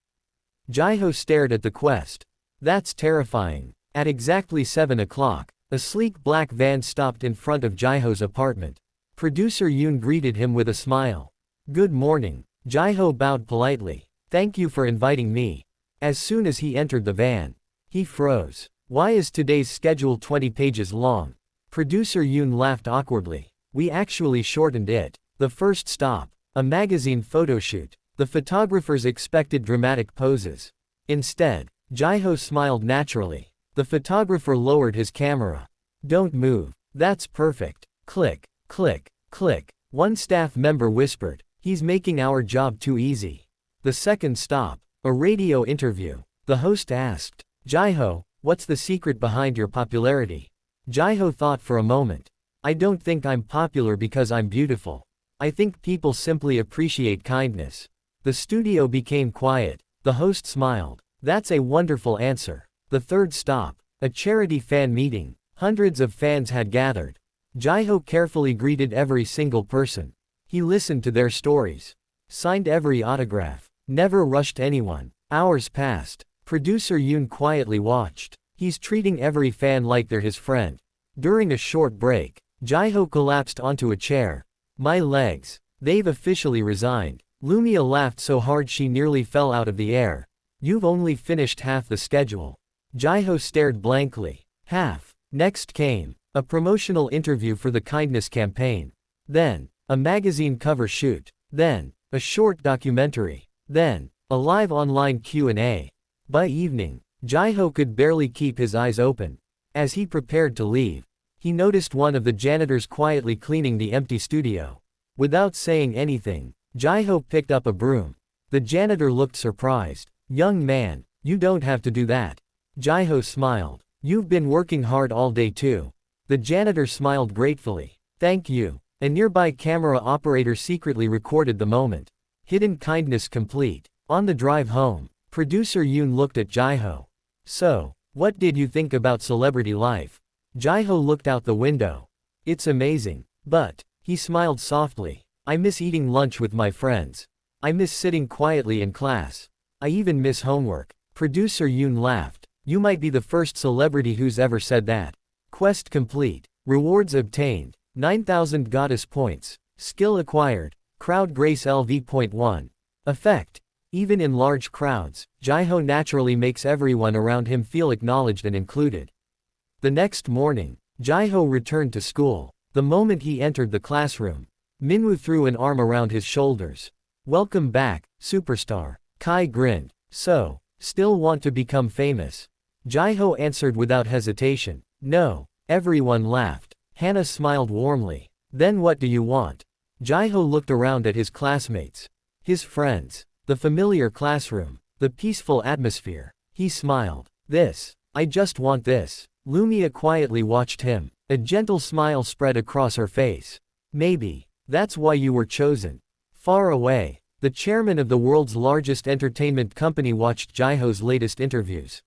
Jiho stared at the quest. That's terrifying. At exactly 7 o'clock, a sleek black van stopped in front of Jiho's apartment. Producer Yoon greeted him with a smile. Good morning. Jiho bowed politely. Thank you for inviting me. As soon as he entered the van, he froze. Why is today's schedule 20 pages long? Producer Yoon laughed awkwardly. We actually shortened it. The first stop, a magazine photoshoot. The photographers expected dramatic poses. Instead, Jiho smiled naturally. The photographer lowered his camera. Don't move. That's perfect. Click, click, click. One staff member whispered. He's making our job too easy. The second stop, a radio interview. The host asked, Jiho, what's the secret behind your popularity? Jiho thought for a moment. I don't think I'm popular because I'm beautiful. I think people simply appreciate kindness. The studio became quiet. The host smiled. That's a wonderful answer. The third stop, a charity fan meeting. Hundreds of fans had gathered. Jiho carefully greeted every single person. He listened to their stories. Signed every autograph. Never rushed anyone. Hours passed. Producer Yoon quietly watched. He's treating every fan like they're his friend. During a short break, Jiho collapsed onto a chair. My legs. They've officially resigned. Lumia laughed so hard she nearly fell out of the air. You've only finished half the schedule. Jiho stared blankly. Half. Next came a promotional interview for the kindness campaign. Then, a magazine cover shoot. Then, a short documentary. Then, a live online Q&A. By evening, Jiho could barely keep his eyes open. As he prepared to leave, he noticed one of the janitors quietly cleaning the empty studio. Without saying anything, Jiho picked up a broom. The janitor looked surprised. Young man, you don't have to do that. Jiho smiled. You've been working hard all day too. The janitor smiled gratefully. Thank you. A nearby camera operator secretly recorded the moment. Hidden kindness complete. On the drive home, producer Yoon looked at Jiho. So, what did you think about celebrity life? Jiho looked out the window. It's amazing. But, he smiled softly. I miss eating lunch with my friends. I miss sitting quietly in class. I even miss homework. Producer Yoon laughed. You might be the first celebrity who's ever said that. Quest complete. Rewards obtained. 9,000 goddess points. Skill acquired. Crowd grace LV.1. Effect. Even in large crowds, Jiho naturally makes everyone around him feel acknowledged and included. The next morning, Jiho returned to school. The moment he entered the classroom, Minwoo threw an arm around his shoulders. Welcome back, superstar. Kai grinned. So, still want to become famous? Jiho answered without hesitation. No. Everyone laughed. Hannah smiled warmly. Then what do you want? Jiho looked around at his classmates. His friends. The familiar classroom. The peaceful atmosphere. He smiled. This. I just want this. Lumia quietly watched him. A gentle smile spread across her face. Maybe. That's why you were chosen. Far away, the chairman of the world's largest entertainment company watched Jiho's latest interviews.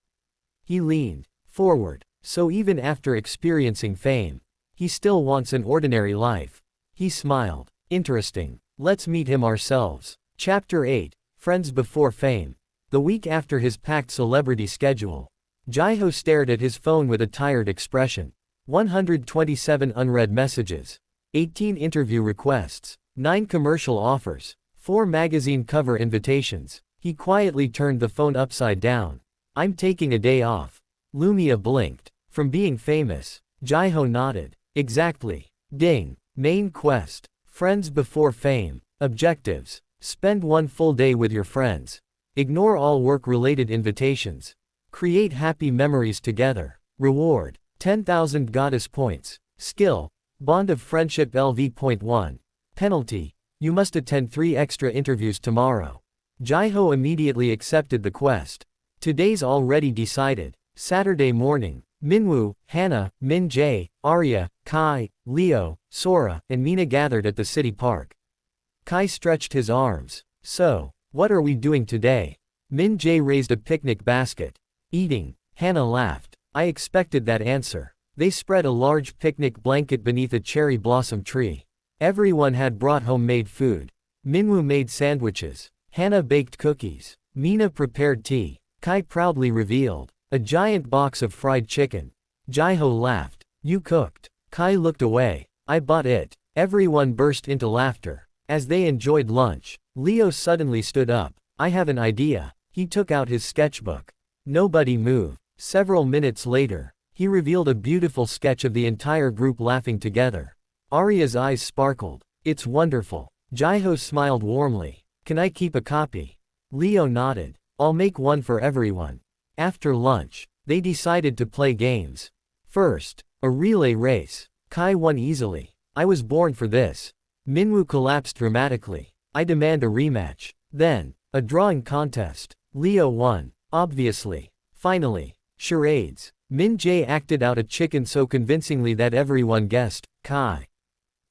He leaned forward. So even after experiencing fame, he still wants an ordinary life. He smiled. Interesting. Let's meet him ourselves. Chapter 8. Friends Before Fame. The week after his packed celebrity schedule, Jiho stared at his phone with a tired expression. 127 unread messages. 18 interview requests. 9 commercial offers. 4 magazine cover invitations. He quietly turned the phone upside down. I'm taking a day off. Lumia blinked. From being famous. Jiho nodded. Exactly. Ding. Main quest. Friends before fame. Objectives. Spend 1 full day with your friends. Ignore all work-related invitations. Create happy memories together. Reward. 10,000 goddess points. Skill. Bond of friendship LV.1. Penalty. You must attend 3 extra interviews tomorrow. Jiho immediately accepted the quest. Today's already decided. Saturday morning. Minwoo, Hannah, Min Jae, Arya, Kai, Leo, Sora, and Mina gathered at the city park. Kai stretched his arms. So, what are we doing today? Min Jae raised a picnic basket. Eating. Hannah laughed. I expected that answer. They spread a large picnic blanket beneath a cherry blossom tree. Everyone had brought homemade food. Minwoo made sandwiches. Hannah baked cookies. Mina prepared tea. Kai proudly revealed a giant box of fried chicken. Jiho laughed. You cooked. Kai looked away. I bought it. Everyone burst into laughter. As they enjoyed lunch, Leo suddenly stood up. I have an idea. He took out his sketchbook. Nobody moved. Several minutes later, he revealed a beautiful sketch of the entire group laughing together. Arya's eyes sparkled. It's wonderful. Jiho smiled warmly. Can I keep a copy? Leo nodded. I'll make one for everyone. After lunch, they decided to play games. First, a relay race. Kai won easily. I was born for this. Minwoo collapsed dramatically. I demand a rematch. Then, a drawing contest. Leo won. Obviously. Finally, charades. Min Jae acted out a chicken so convincingly that everyone guessed, Kai.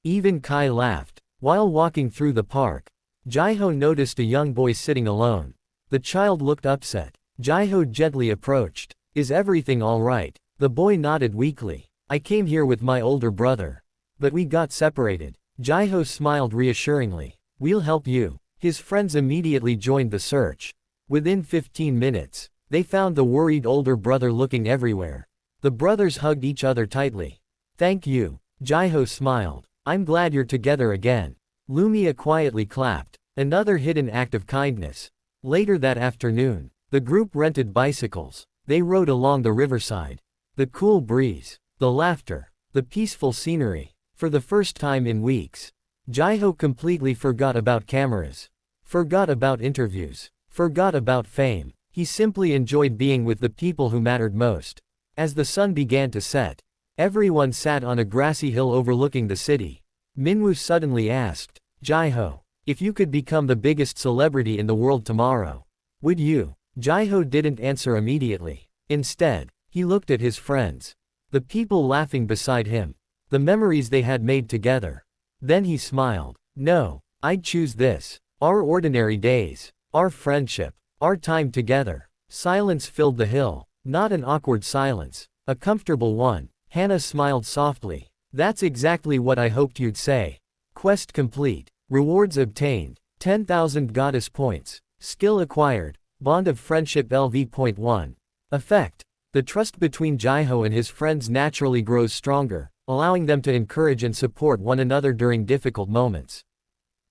Even Kai laughed. While walking through the park, Jiho noticed a young boy sitting alone. The child looked upset. Jiho gently approached. Is everything all right? The boy nodded weakly. I came here with my older brother. But we got separated. Jiho smiled reassuringly. We'll help you. His friends immediately joined the search. Within 15 minutes, they found the worried older brother looking everywhere. The brothers hugged each other tightly. Thank you. Jiho smiled. I'm glad you're together again. Lumia quietly clapped. Another hidden act of kindness. Later that afternoon, the group rented bicycles. They rode along the riverside. The cool breeze, the laughter, the peaceful scenery. For the first time in weeks, Jiho completely forgot about cameras. Forgot about interviews. Forgot about fame. He simply enjoyed being with the people who mattered most. As the sun began to set, everyone sat on a grassy hill overlooking the city. Minwoo suddenly asked, Jiho, if you could become the biggest celebrity in the world tomorrow, would you? Jiho didn't answer immediately. Instead, he looked at his friends. The people laughing beside him. The memories they had made together. Then he smiled. No, I'd choose this. Our ordinary days. Our friendship. Our time together. Silence filled the hill. Not an awkward silence. A comfortable one. Hannah smiled softly. That's exactly what I hoped you'd say. Quest complete. Rewards obtained. 10,000 goddess points. Skill acquired. Bond of friendship LV.1. Effect. The trust between Jiho and his friends naturally grows stronger, allowing them to encourage and support one another during difficult moments.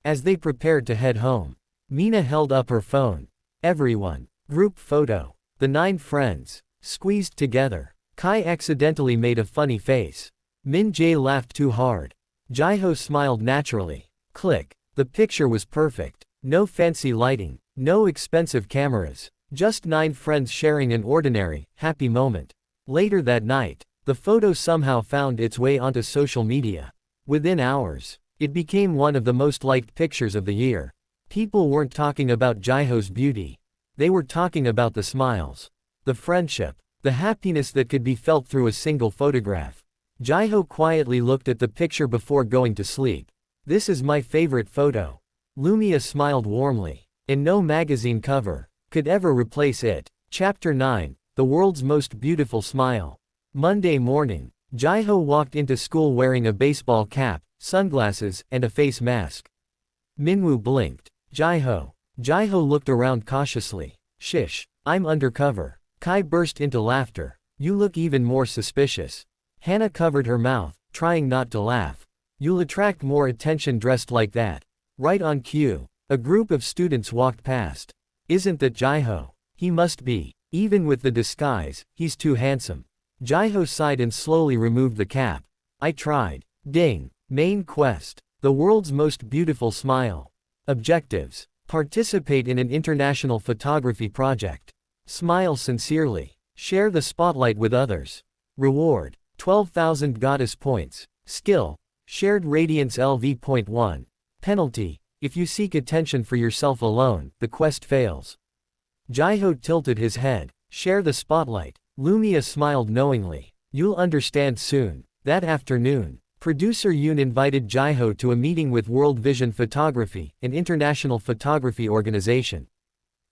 As they prepared to head home, Mina held up her phone. Everyone. Group photo. The 9 friends. Squeezed together. Kai accidentally made a funny face. Min Jae laughed too hard. Jiho smiled naturally. Click. The picture was perfect. No fancy lighting. No expensive cameras. Just 9 friends sharing an ordinary, happy moment. Later that night, the photo somehow found its way onto social media. Within hours, it became one of the most liked pictures of the year. People weren't talking about Jiho's beauty. They were talking about the smiles, the friendship, the happiness that could be felt through a single photograph. Jiho quietly looked at the picture before going to sleep. This is my favorite photo. Lumia smiled warmly. And no magazine cover could ever replace it. Chapter 9, The World's Most Beautiful Smile. Monday morning, Jiho walked into school wearing a baseball cap, sunglasses, and a face mask. Minwoo blinked. Jiho. Jiho looked around cautiously. Shish, I'm undercover. Kai burst into laughter. You look even more suspicious. Hannah covered her mouth, trying not to laugh. You'll attract more attention dressed like that. Right on cue, a group of students walked past. Isn't that Jiho? He must be. Even with the disguise, he's too handsome. Jiho sighed and slowly removed the cap. I tried. Ding. Main quest. The world's most beautiful smile. Objectives. Participate in an international photography project. Smile sincerely. Share the spotlight with others. Reward. 12,000 goddess points. Skill. Shared radiance LV.1. Penalty. If you seek attention for yourself alone, the quest fails. Jiho tilted his head. Share the spotlight. Lumia smiled knowingly. You'll understand soon. That afternoon, producer Yoon invited Jiho to a meeting with World Vision Photography, an international photography organization.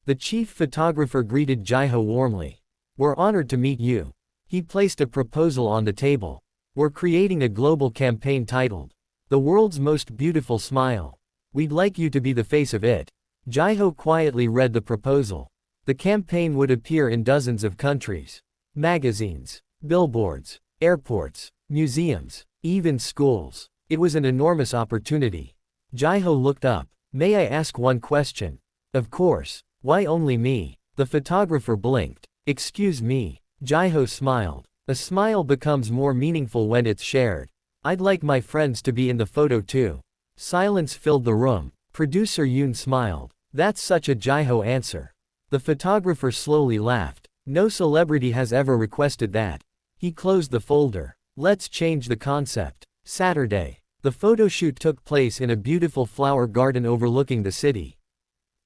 The chief photographer greeted Jiho warmly. We're honored to meet you. He placed a proposal on the table. We're creating a global campaign titled, The World's Most Beautiful Smile. We'd like you to be the face of it. Jiho quietly read the proposal. The campaign would appear in dozens of countries. Magazines, billboards, airports, museums, even schools. It was an enormous opportunity. Jiho looked up. May I ask one question? Of course. Why only me? The photographer blinked. Excuse me. Jiho smiled. A smile becomes more meaningful when it's shared. I'd like my friends to be in the photo too. Silence filled the room. Producer Yoon smiled. That's such a Jiho answer. The photographer slowly laughed. No celebrity has ever requested that. He closed the folder. Let's change the concept. Saturday. The photo shoot took place in a beautiful flower garden overlooking the city.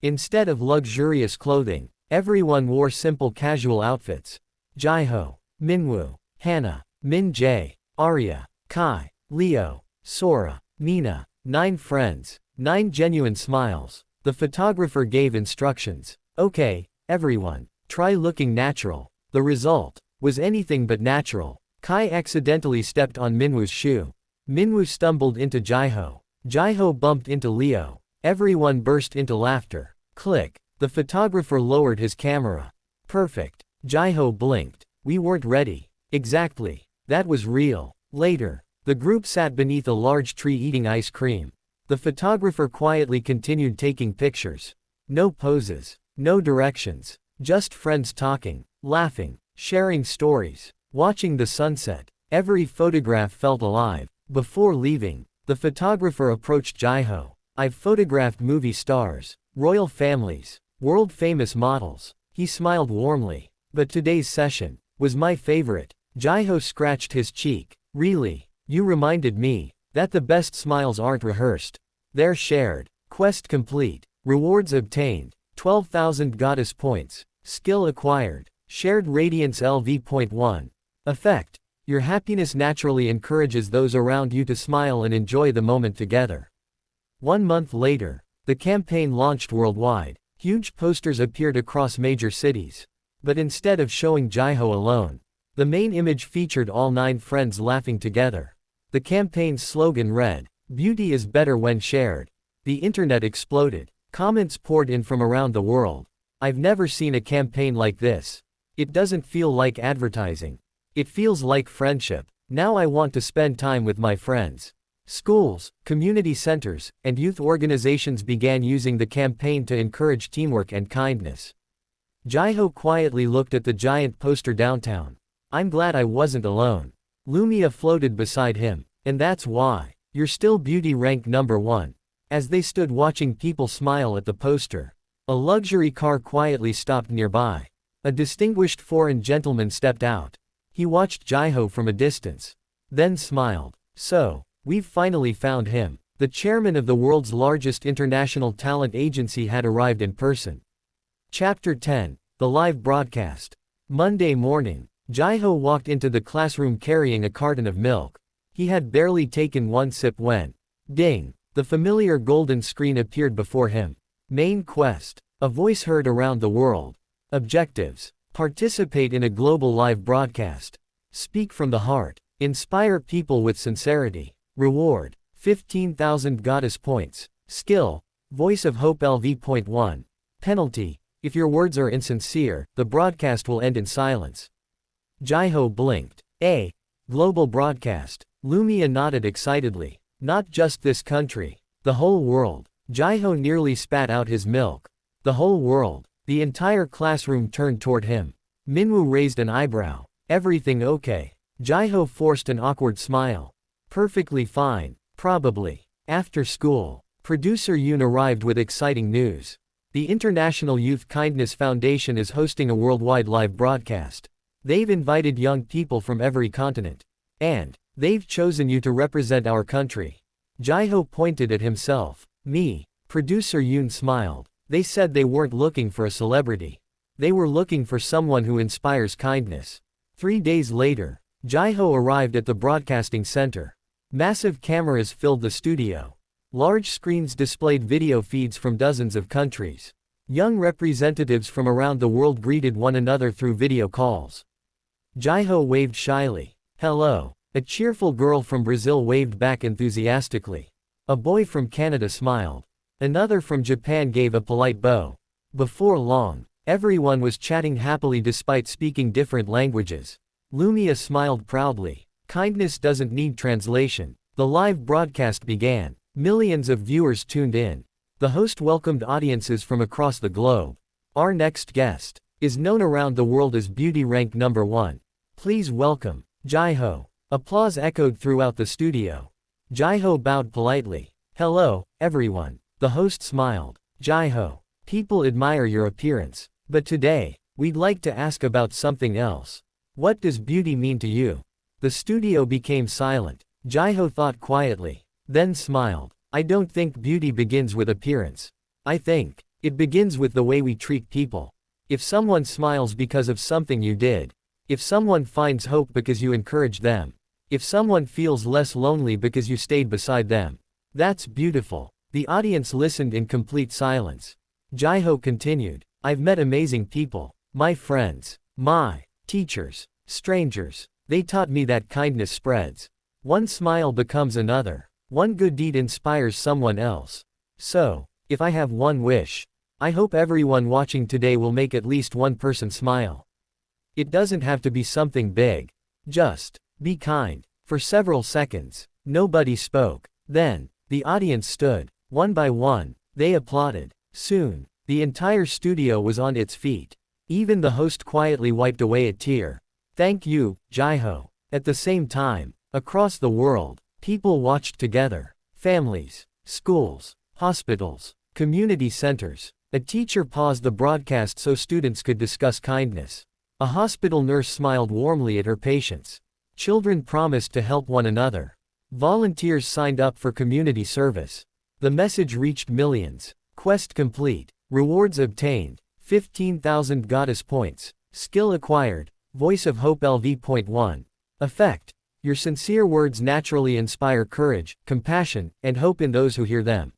Instead of luxurious clothing, everyone wore simple casual outfits. Jiho, Minwoo, Hannah, Min Jae, Arya, Kai, Leo, Sora, Mina. 9 friends. 9 genuine smiles. The photographer gave instructions. Okay, everyone, try looking natural. The result was anything but natural. Kai accidentally stepped on Minwoo's shoe. Minwoo stumbled into Jiho. Jiho bumped into Leo. Everyone burst into laughter. Click. The photographer lowered his camera. Perfect. Jiho blinked. We weren't ready. Exactly. That was real. Later, the group sat beneath a large tree eating ice cream. The photographer quietly continued taking pictures. No poses. No directions. Just friends talking, laughing, sharing stories, watching the sunset. Every photograph felt alive. Before leaving, the photographer approached Jiho. I've photographed movie stars, royal families, world-famous models. He smiled warmly. But today's session was my favorite. Jiho scratched his cheek. Really? You reminded me that the best smiles aren't rehearsed. They're shared. Quest complete. Rewards obtained. 12,000 goddess points. Skill acquired. Shared radiance LV.1. Effect. Your happiness naturally encourages those around you to smile and enjoy the moment together. 1 month later, the campaign launched worldwide. Huge posters appeared across major cities. But instead of showing Jiho alone, the main image featured all 9 friends laughing together. The campaign's slogan read, "Beauty is better when shared." The internet exploded. Comments poured in from around the world. I've never seen a campaign like this. It doesn't feel like advertising. It feels like friendship. Now I want to spend time with my friends. Schools, community centers, and youth organizations began using the campaign to encourage teamwork and kindness. Jiho quietly looked at the giant poster downtown. I'm glad I wasn't alone. Lumia floated beside him. And that's why. You're still beauty rank number 1. As they stood watching people smile at the poster, a luxury car quietly stopped nearby. A distinguished foreign gentleman stepped out. He watched Jiho from a distance. Then smiled. So, we've finally found him. The chairman of the world's largest international talent agency had arrived in person. Chapter 10. The Live Broadcast. Monday morning, Jiho walked into the classroom carrying a carton of milk. He had barely taken 1 sip when, ding, the familiar golden screen appeared before him. Main quest. A voice heard around the world. Objectives. Participate in a global live broadcast. Speak from the heart. Inspire people with sincerity. Reward. 15,000 goddess points. Skill. Voice of Hope LV.1. Penalty. If your words are insincere, the broadcast will end in silence. Jiho blinked. A global broadcast. Lumia nodded excitedly. Not just this country. The whole world. Jiho nearly spat out his milk. The whole world. The entire classroom turned toward him. Minwoo raised an eyebrow. Everything okay? Jiho forced an awkward smile. Perfectly fine. Probably. After school, producer Yoon arrived with exciting news. The International Youth Kindness Foundation is hosting a worldwide live broadcast. They've invited young people from every continent. And they've chosen you to represent our country. Jiho pointed at himself. Me. Producer Yoon smiled. They said they weren't looking for a celebrity. They were looking for someone who inspires kindness. 3 days later, Jiho arrived at the broadcasting center. Massive cameras filled the studio. Large screens displayed video feeds from dozens of countries. Young representatives from around the world greeted one another through video calls. Jiho waved shyly. Hello. A cheerful girl from Brazil waved back enthusiastically. A boy from Canada smiled. Another from Japan gave a polite bow. Before long, everyone was chatting happily despite speaking different languages. Lumia smiled proudly. Kindness doesn't need translation. The live broadcast began. Millions of viewers tuned in. The host welcomed audiences from across the globe. Our next guest is known around the world as beauty rank number 1. Please welcome, Jiho. Applause echoed throughout the studio. Jiho bowed politely. Hello, everyone. The host smiled. Jiho, people admire your appearance. But today, we'd like to ask about something else. What does beauty mean to you? The studio became silent. Jiho thought quietly. Then smiled. I don't think beauty begins with appearance. I think it begins with the way we treat people. If someone smiles because of something you did. If someone finds hope because you encouraged them. If someone feels less lonely because you stayed beside them. That's beautiful. The audience listened in complete silence. Jiho continued. I've met amazing people. My friends. My teachers. Strangers. They taught me that kindness spreads. One smile becomes another. One good deed inspires someone else. So, if I have one wish, I hope everyone watching today will make at least one person smile. It doesn't have to be something big. Just be kind. For several seconds, nobody spoke. Then, the audience stood. One by one, they applauded. Soon, the entire studio was on its feet. Even the host quietly wiped away a tear. Thank you, Jiho. At the same time, across the world, people watched together. Families, schools, hospitals, community centers. A teacher paused the broadcast so students could discuss kindness. A hospital nurse smiled warmly at her patients. Children promised to help one another. Volunteers signed up for community service. The message reached millions. Quest complete. Rewards obtained. 15,000 goddess points. Skill acquired. Voice of Hope LV.1. Effect. Your sincere words naturally inspire courage, compassion, and hope in those who hear them.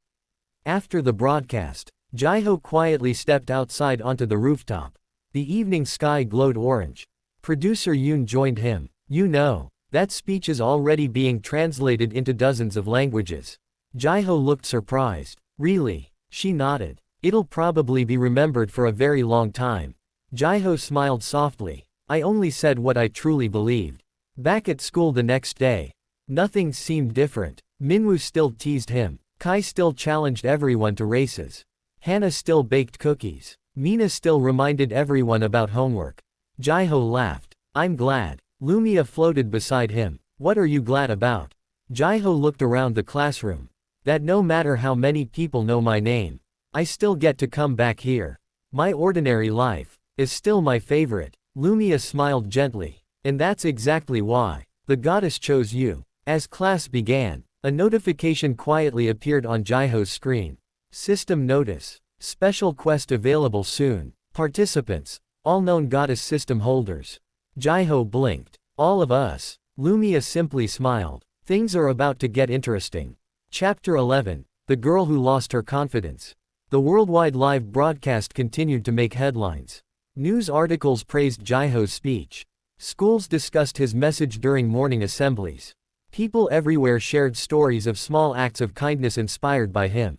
After the broadcast, Jiho quietly stepped outside onto the rooftop. The evening sky glowed orange. Producer Yoon joined him. You know, that speech is already being translated into dozens of languages. Jiho looked surprised. Really? She nodded. It'll probably be remembered for a very long time. Jiho smiled softly. I only said what I truly believed. Back at school the next day, nothing seemed different. Minwoo still teased him. Kai still challenged everyone to races. Hannah still baked cookies. Mina still reminded everyone about homework. Jiho laughed. I'm glad. Lumia floated beside him. What are you glad about? Jiho looked around the classroom. That no matter how many people know my name, I still get to come back here. My ordinary life is still my favorite. Lumia smiled gently. And that's exactly why the goddess chose you. As class began, a notification quietly appeared on Jiho's screen. System notice. Special quest available soon. Participants, all known goddess system holders. Jiho blinked. All of us. Lumia simply smiled. Things are about to get interesting. Chapter 11. The Girl Who Lost Her Confidence. The worldwide live broadcast continued to make headlines. News articles praised Jiho's speech. Schools discussed his message during morning assemblies. People everywhere shared stories of small acts of kindness inspired by him.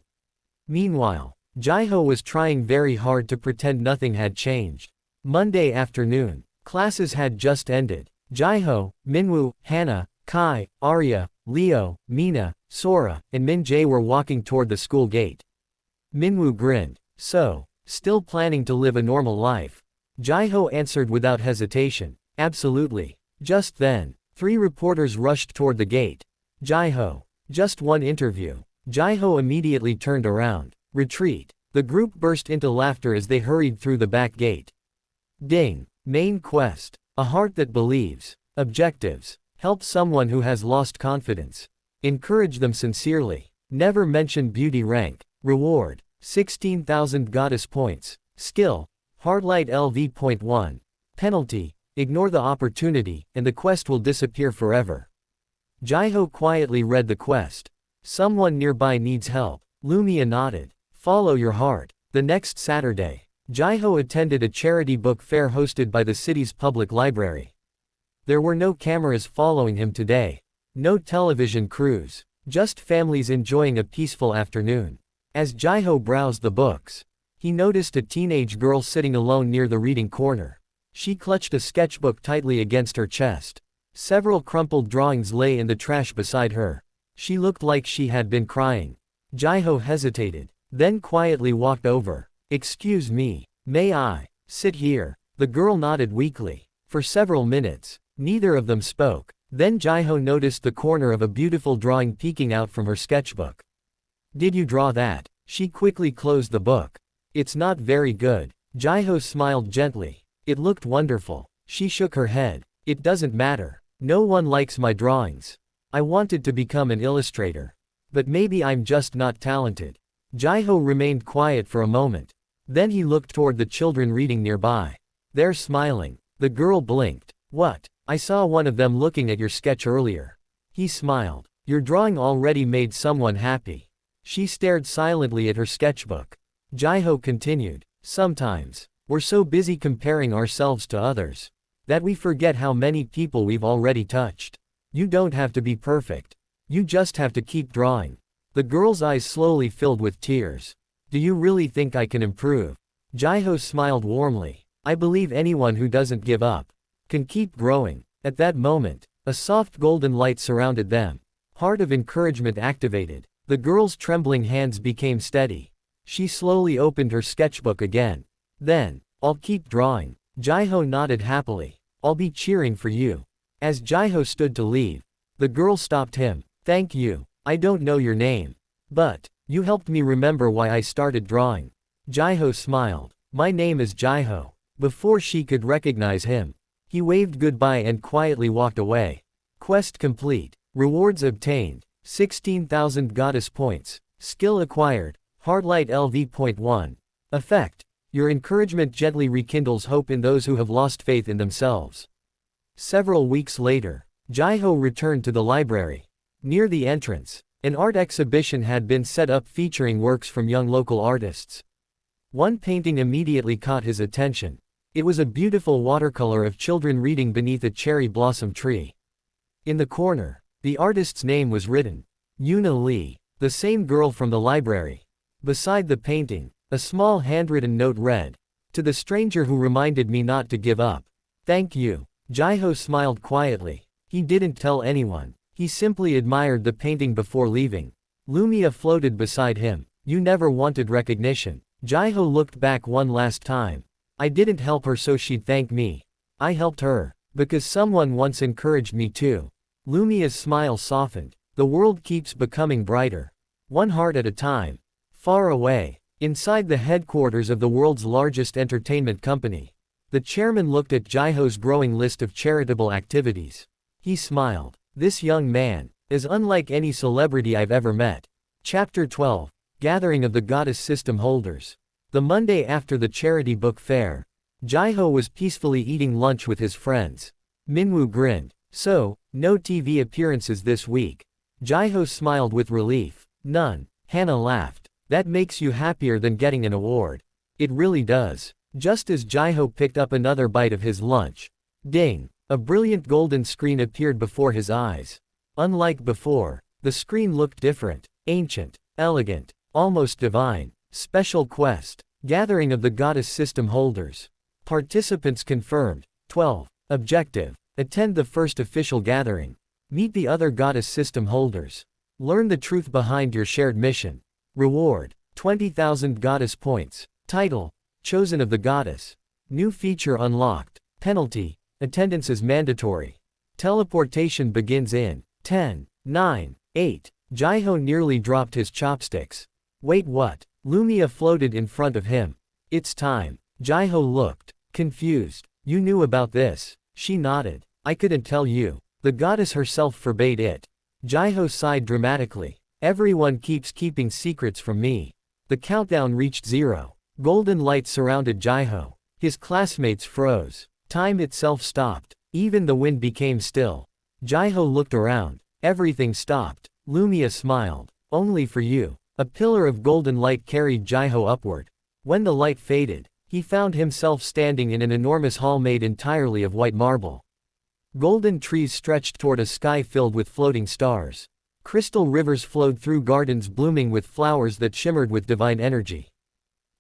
Meanwhile, Jiho was trying very hard to pretend nothing had changed. Monday afternoon. Classes had just ended. Jiho, Minwoo, Hannah, Kai, Arya, Leo, Mina, Sora, and Min Jae were walking toward the school gate. Minwoo grinned. So, still planning to live a normal life? Jiho answered without hesitation. Absolutely. Just then, 3 reporters rushed toward the gate. Jiho. Just one interview. Jiho immediately turned around. Retreat. The group burst into laughter as they hurried through the back gate. Ding. Main quest. A heart that believes. Objectives. Help someone who has lost confidence. Encourage them sincerely. Never mention beauty rank. Reward. 16,000 goddess points. Skill. Heartlight LV.1. Penalty. Ignore the opportunity, and the quest will disappear forever. Jiho quietly read the quest. Someone nearby needs help. Lumia nodded. Follow your heart. The next Saturday, Jiho attended a charity book fair hosted by the city's public library. There were no cameras following him today. No television crews. Just families enjoying a peaceful afternoon. As Jiho browsed the books, he noticed a teenage girl sitting alone near the reading corner. She clutched a sketchbook tightly against her chest. Several crumpled drawings lay in the trash beside her. She looked like she had been crying. Jiho hesitated, then quietly walked over. Excuse me, may I sit here? The girl nodded weakly. For several minutes, neither of them spoke. Then Jiho noticed the corner of a beautiful drawing peeking out from her sketchbook. Did you draw that? She quickly closed the book. It's not very good. Jiho smiled gently. It looked wonderful. She shook her head. It doesn't matter. No one likes my drawings. I wanted to become an illustrator. But maybe I'm just not talented. Jiho remained quiet for a moment. Then he looked toward the children reading nearby. They're smiling. The girl blinked. What? I saw one of them looking at your sketch earlier. He smiled. Your drawing already made someone happy. She stared silently at her sketchbook. Jiho continued. Sometimes, we're so busy comparing ourselves to others that we forget how many people we've already touched. You don't have to be perfect. You just have to keep drawing. The girl's eyes slowly filled with tears. Do you really think I can improve? Jiho smiled warmly. I believe anyone who doesn't give up can keep growing. At that moment, a soft golden light surrounded them. Heart of encouragement activated. The girl's trembling hands became steady. She slowly opened her sketchbook again. Then, I'll keep drawing. Jiho nodded happily. I'll be cheering for you. As Jiho stood to leave, the girl stopped him. Thank you. I don't know your name. But, you helped me remember why I started drawing. Jiho smiled. My name is Jiho. Before she could recognize him, he waved goodbye and quietly walked away. Quest complete. Rewards obtained. 16,000 goddess points. Skill acquired. Hardlight LV.1. Effect. Your encouragement gently rekindles hope in those who have lost faith in themselves. Several weeks later, Jiho returned to the library. Near the entrance, an art exhibition had been set up featuring works from young local artists. One painting immediately caught his attention. It was a beautiful watercolor of children reading beneath a cherry blossom tree. In the corner, the artist's name was written. Yuna Lee, the same girl from the library. Beside the painting, a small handwritten note read, "To the stranger who reminded me not to give up. Thank you." Jiho smiled quietly. He didn't tell anyone. He simply admired the painting before leaving. Lumia floated beside him. You never wanted recognition. Jiho looked back one last time. I didn't help her so she'd thank me. I helped her, because someone once encouraged me too. Lumia's smile softened. The world keeps becoming brighter. One heart at a time. Far away, inside the headquarters of the world's largest entertainment company, the chairman looked at Jiho's growing list of charitable activities. He smiled. This young man is unlike any celebrity I've ever met. Chapter 12. Gathering of the Goddess System Holders. The Monday after the charity book fair, Jiho was peacefully eating lunch with his friends. Minwoo grinned. So, no TV appearances this week. Jiho smiled with relief. None. Hannah laughed. That makes you happier than getting an award. It really does. Just as Jiho picked up another bite of his lunch. Ding! A brilliant golden screen appeared before his eyes. Unlike before, the screen looked different, ancient, elegant, almost divine. Special quest. Gathering of the Goddess System Holders. Participants confirmed. 12. Objective. Attend the first official gathering. Meet the other Goddess System Holders. Learn the truth behind your shared mission. Reward. 20,000 Goddess Points. Title. Chosen of the Goddess. New feature unlocked. Penalty. Attendance is mandatory. Teleportation begins in 10, 9, 8. Jiho nearly dropped his chopsticks. Wait, what? Lumia floated in front of him. It's time. Jiho looked confused. You knew about this? She nodded. I couldn't tell you. The goddess herself forbade it. Jiho sighed dramatically. Everyone keeps keeping secrets from me. The countdown reached 0. Golden light surrounded Jiho. His classmates froze. Time itself stopped. Even the wind became still. Jiho looked around. Everything stopped. Lumia smiled. Only for you. A pillar of golden light carried Jiho upward. When the light faded, he found himself standing in an enormous hall made entirely of white marble. Golden trees stretched toward a sky filled with floating stars. Crystal rivers flowed through gardens blooming with flowers that shimmered with divine energy.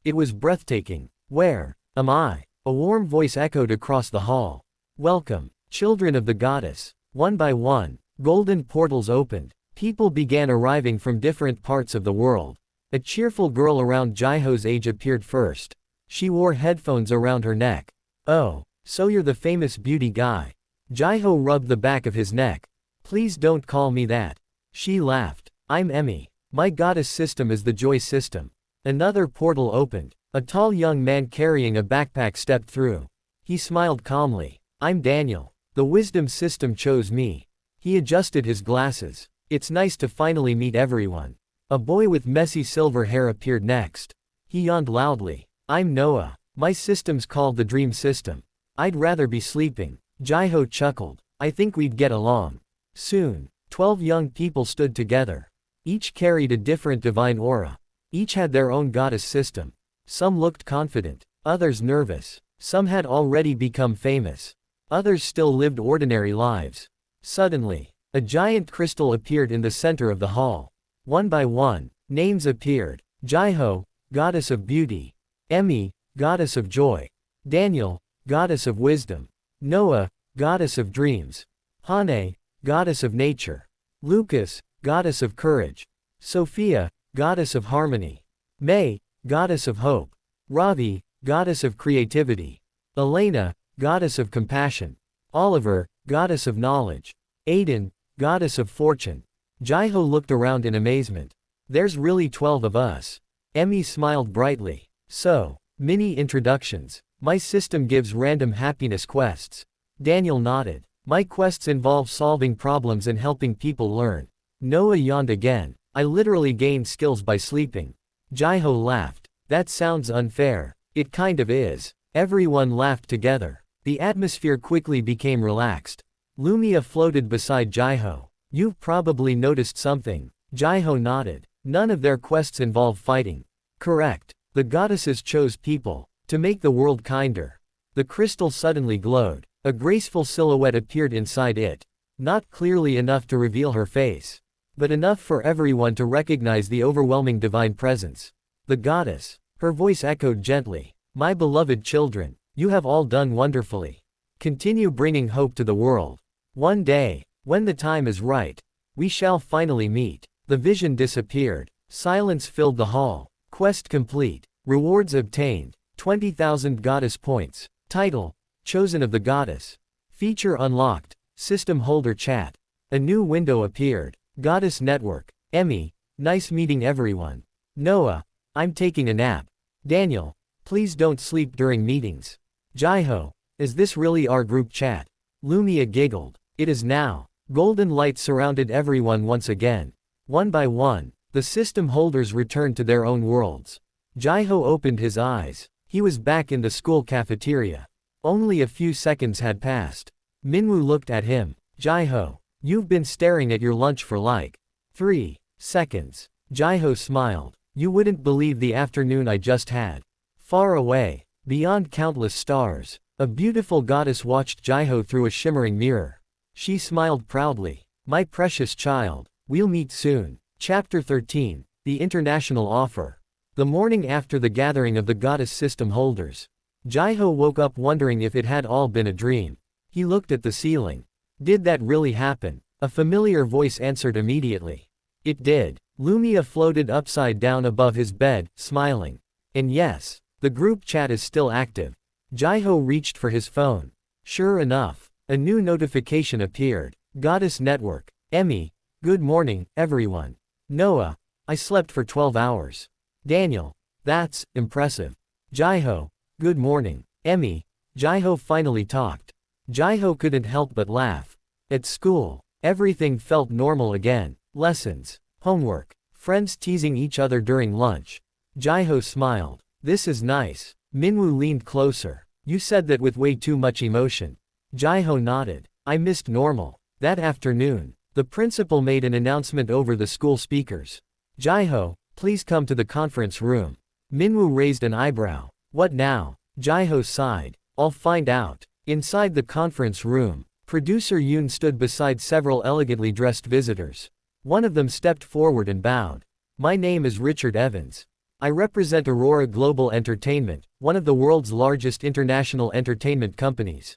It was breathtaking. Where am I? A warm voice echoed across the hall. Welcome, children of the goddess. One by one, golden portals opened. People began arriving from different parts of the world. A cheerful girl around Jiho's age appeared first. She wore headphones around her neck. Oh, so you're the famous beauty guy. Jiho rubbed the back of his neck. Please don't call me that. She laughed. I'm Emmy. My goddess system is the joy system. Another portal opened. A tall young man carrying a backpack stepped through. He smiled calmly. I'm Daniel. The wisdom system chose me. He adjusted his glasses. It's nice to finally meet everyone. A boy with messy silver hair appeared next. He yawned loudly. I'm Noah. My system's called the dream system. I'd rather be sleeping. Jiho chuckled. I think we'd get along. Soon, 12 young people stood together. Each carried a different divine aura. Each had their own goddess system. Some looked confident, others nervous. Some had already become famous. Others still lived ordinary lives. Suddenly, A giant crystal appeared in the center of the hall. One by one, names appeared. Jiho, goddess of beauty. Emmy, goddess of joy. Daniel, goddess of wisdom. Noah, goddess of dreams. Hane, goddess of nature. Lucas, goddess of courage. Sophia, goddess of harmony. May, goddess of hope. Ravi, goddess of creativity. Elena, goddess of compassion. Oliver, goddess of knowledge. Aiden, goddess of fortune. Jiho looked around in amazement. There's really 12 of us. Emmy smiled brightly. So, mini introductions. My system gives random happiness quests. Daniel nodded. My quests involve solving problems and helping people learn. Noah yawned again. I literally gained skills by sleeping. Jiho laughed. That sounds unfair. It kind of is. Everyone laughed together. The atmosphere quickly became relaxed. Lumia floated beside Jiho. You've probably noticed something. Jiho nodded. None of their quests involve fighting. Correct. The goddesses chose people to make the world kinder. The crystal suddenly glowed. A graceful silhouette appeared inside it. Not clearly enough to reveal her face, but enough for everyone to recognize the overwhelming divine presence. The goddess. Her voice echoed gently. My beloved children, you have all done wonderfully. Continue bringing hope to the world. One day, when the time is right, we shall finally meet. The vision disappeared. Silence filled the hall. Quest complete. Rewards obtained. 20,000 goddess points. Title: Chosen of the Goddess. Feature unlocked. System holder chat. A new window appeared. Goddess Network. Emmy, nice meeting everyone. Noah, I'm taking a nap. Daniel, please don't sleep during meetings. Jiho, is this really our group chat? Lumia giggled. It is now. Golden light surrounded everyone once again. One by one, the system holders returned to their own worlds. Jiho opened his eyes. He was back in the school cafeteria. Only a few seconds had passed. Minwoo looked at him. Jiho, you've been staring at your lunch for like 3 seconds. Jiho smiled. You wouldn't believe the afternoon I just had. Far away, beyond countless stars, a beautiful goddess watched Jiho through a shimmering mirror. She smiled proudly. My precious child, we'll meet soon. Chapter 13, The International Offer. The morning after the gathering of the goddess system holders, Jiho woke up wondering if it had all been a dream. He looked at the ceiling. Did that really happen? A familiar voice answered immediately. It did. Lumia floated upside down above his bed, smiling. And yes, the group chat is still active. Jiho reached for his phone. Sure enough, a new notification appeared. Goddess Network. Emmy, good morning, everyone. Noah, I slept for 12 hours. Daniel, that's impressive. Jiho, good morning. Emmy, Jiho finally talked. Jiho couldn't help but laugh. At school, everything felt normal again. Lessons, homework, friends teasing each other during lunch. Jiho smiled. This is nice. Minwoo leaned closer. You said that with way too much emotion. Jiho nodded. I missed normal. That afternoon, the principal made an announcement over the school speakers. Jiho, please come to the conference room. Minwoo raised an eyebrow. What now? Jiho sighed. I'll find out. Inside the conference room, producer Yoon stood beside several elegantly dressed visitors. One of them stepped forward and bowed. My name is Richard Evans. I represent Aurora Global Entertainment, one of the world's largest international entertainment companies.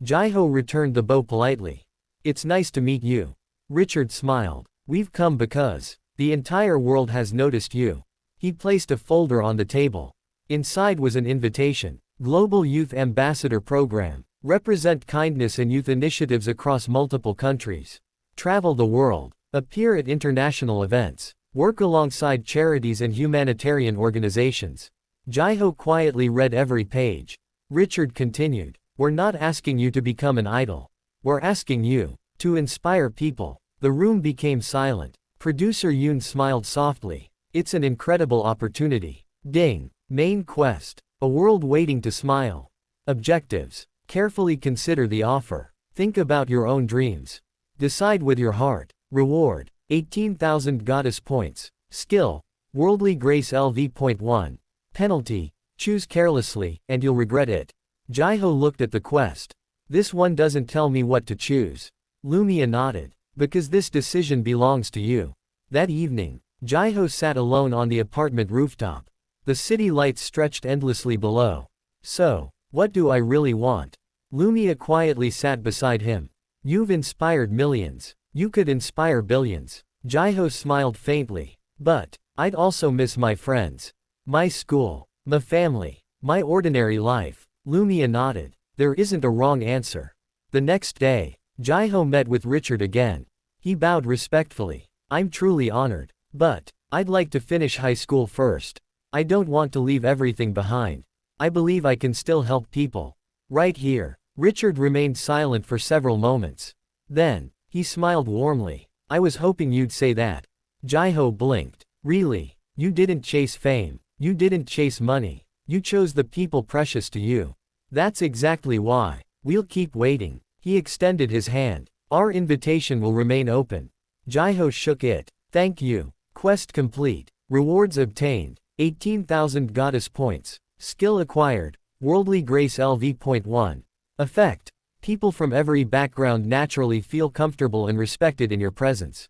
Jiho returned the bow politely. It's nice to meet you. Richard smiled. We've come because the entire world has noticed you. He placed a folder on the table. Inside was an invitation. Global Youth Ambassador Program. Represent kindness and youth initiatives across multiple countries. Travel the world. Appear at international events. Work alongside charities and humanitarian organizations. Jiho quietly read every page. Richard continued. We're not asking you to become an idol. We're asking you to inspire people. The room became silent. Producer Yoon smiled softly. It's an incredible opportunity. Ding. Main quest. A world waiting to smile. Objectives. Carefully consider the offer. Think about your own dreams. Decide with your heart. Reward. 18,000 goddess points. Skill. Worldly grace LV.1. Penalty. Choose carelessly, and you'll regret it. Jiho looked at the quest. This one doesn't tell me what to choose. Lumia nodded. Because this decision belongs to you. That evening, Jiho sat alone on the apartment rooftop. The city lights stretched endlessly below. So, what do I really want? Lumia quietly sat beside him. You've inspired millions. You could inspire billions. Jiho smiled faintly. But, I'd also miss my friends. My school. My family. My ordinary life. Lumia nodded. There isn't a wrong answer. The next day, Jiho met with Richard again. He bowed respectfully. I'm truly honored. But, I'd like to finish high school first. I don't want to leave everything behind. I believe I can still help people. Right here. Richard remained silent for several moments. Then, he smiled warmly. I was hoping you'd say that. Jiho blinked. Really? You didn't chase fame. You didn't chase money. You chose the people precious to you. That's exactly why. We'll keep waiting. He extended his hand. Our invitation will remain open. Jiho shook it. Thank you. Quest complete. Rewards obtained. 18,000 goddess points. Skill acquired. Worldly grace LV.1. Effect. People from every background naturally feel comfortable and respected in your presence.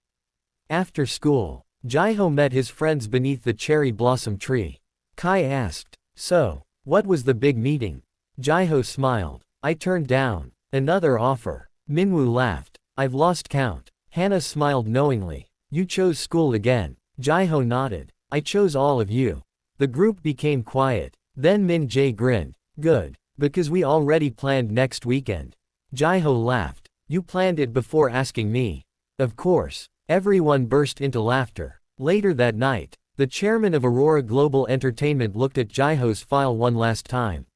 After school, Jiho met his friends beneath the cherry blossom tree. Kai asked, so, what was the big meeting? Jiho smiled. I turned down another offer. Minwoo laughed. I've lost count. Hannah smiled knowingly. You chose school again. Jiho nodded. I chose all of you. The group became quiet. Then Min Jae grinned. Good. Because we already planned next weekend. Jiho laughed. You planned it before asking me. Of course. Everyone burst into laughter. Later that night, the chairman of Aurora Global Entertainment looked at Jiho's file one last time.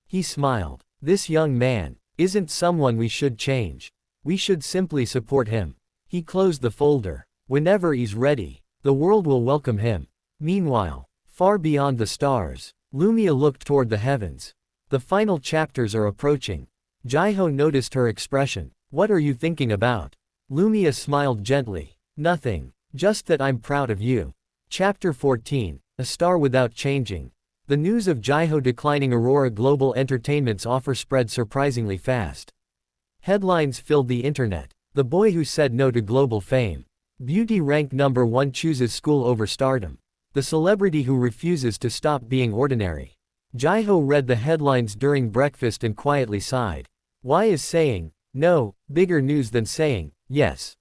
He smiled. This young man isn't someone we should change. We should simply support him. He closed the folder. Whenever he's ready, the world will welcome him. Meanwhile, far beyond the stars, Lumia looked toward the heavens. The final chapters are approaching. Jiho noticed her expression. What are you thinking about? Lumia smiled gently. Nothing. Just that I'm proud of you. Chapter 14. A Star Without Changing. The news of Jiho declining Aurora Global Entertainment's offer spread surprisingly fast. Headlines filled the internet. The boy who said no to global fame. Beauty ranked number 1 chooses school over stardom. The celebrity who refuses to stop being ordinary. Jiho read the headlines during breakfast and quietly sighed. Why is saying no bigger news than saying yes?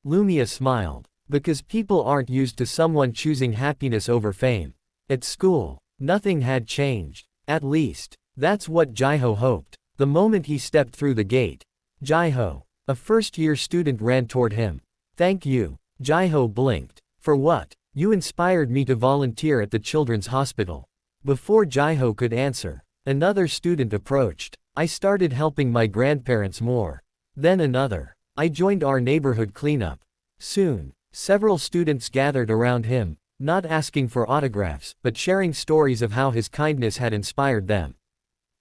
Lumia smiled. Because people aren't used to someone choosing happiness over fame. At school, nothing had changed. At least, that's what Jiho hoped. The moment he stepped through the gate, Jiho, a first-year student, ran toward him. Thank you. Jiho blinked. For what? You inspired me to volunteer at the children's hospital. Before Jiho could answer, another student approached. I started helping my grandparents more. Then another. I joined our neighborhood cleanup. Soon, several students gathered around him, not asking for autographs, but sharing stories of how his kindness had inspired them.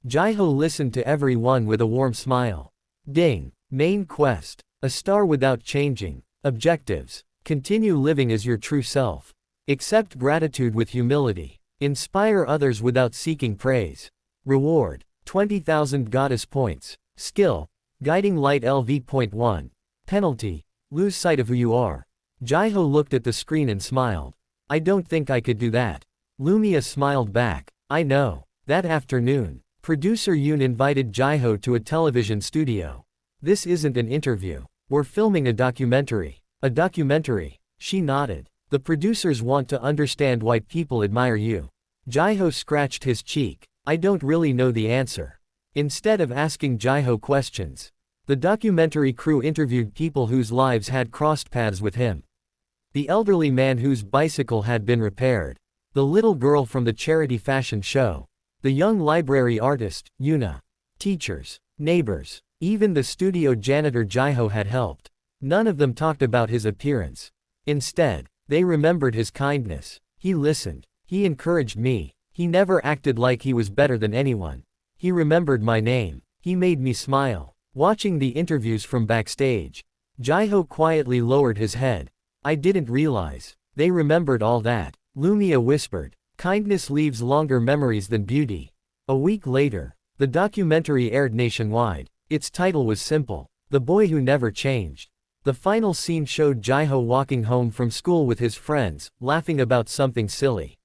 Jiho listened to everyone with a warm smile. Ding. Main quest. A star without changing. Objectives. Continue living as your true self. Accept gratitude with humility. Inspire others without seeking praise. Reward. 20,000 goddess points. Skill. Guiding light LV.1. Penalty. Lose sight of who you are. Jiho looked at the screen and smiled. I don't think I could do that. Lumia smiled back. I know. That afternoon, producer Yoon invited Jiho to a television studio. This isn't an interview. We're filming a documentary. A documentary. She nodded. The producers want to understand why people admire you. Jiho scratched his cheek. I don't really know the answer. Instead of asking Jiho questions, the documentary crew interviewed people whose lives had crossed paths with him. The elderly man whose bicycle had been repaired. The little girl from the charity fashion show. The young library artist, Yuna. Teachers. Neighbors. Even the studio janitor Jiho had helped. None of them talked about his appearance. Instead, they remembered his kindness. He listened. He encouraged me. He never acted like he was better than anyone. He remembered my name. He made me smile. Watching the interviews from backstage, Jiho quietly lowered his head. I didn't realize. They remembered all that. Lumia whispered. Kindness leaves longer memories than beauty. A week later, the documentary aired nationwide. Its title was simple. The Boy Who Never Changed. The final scene showed Jiho walking home from school with his friends, laughing about something silly.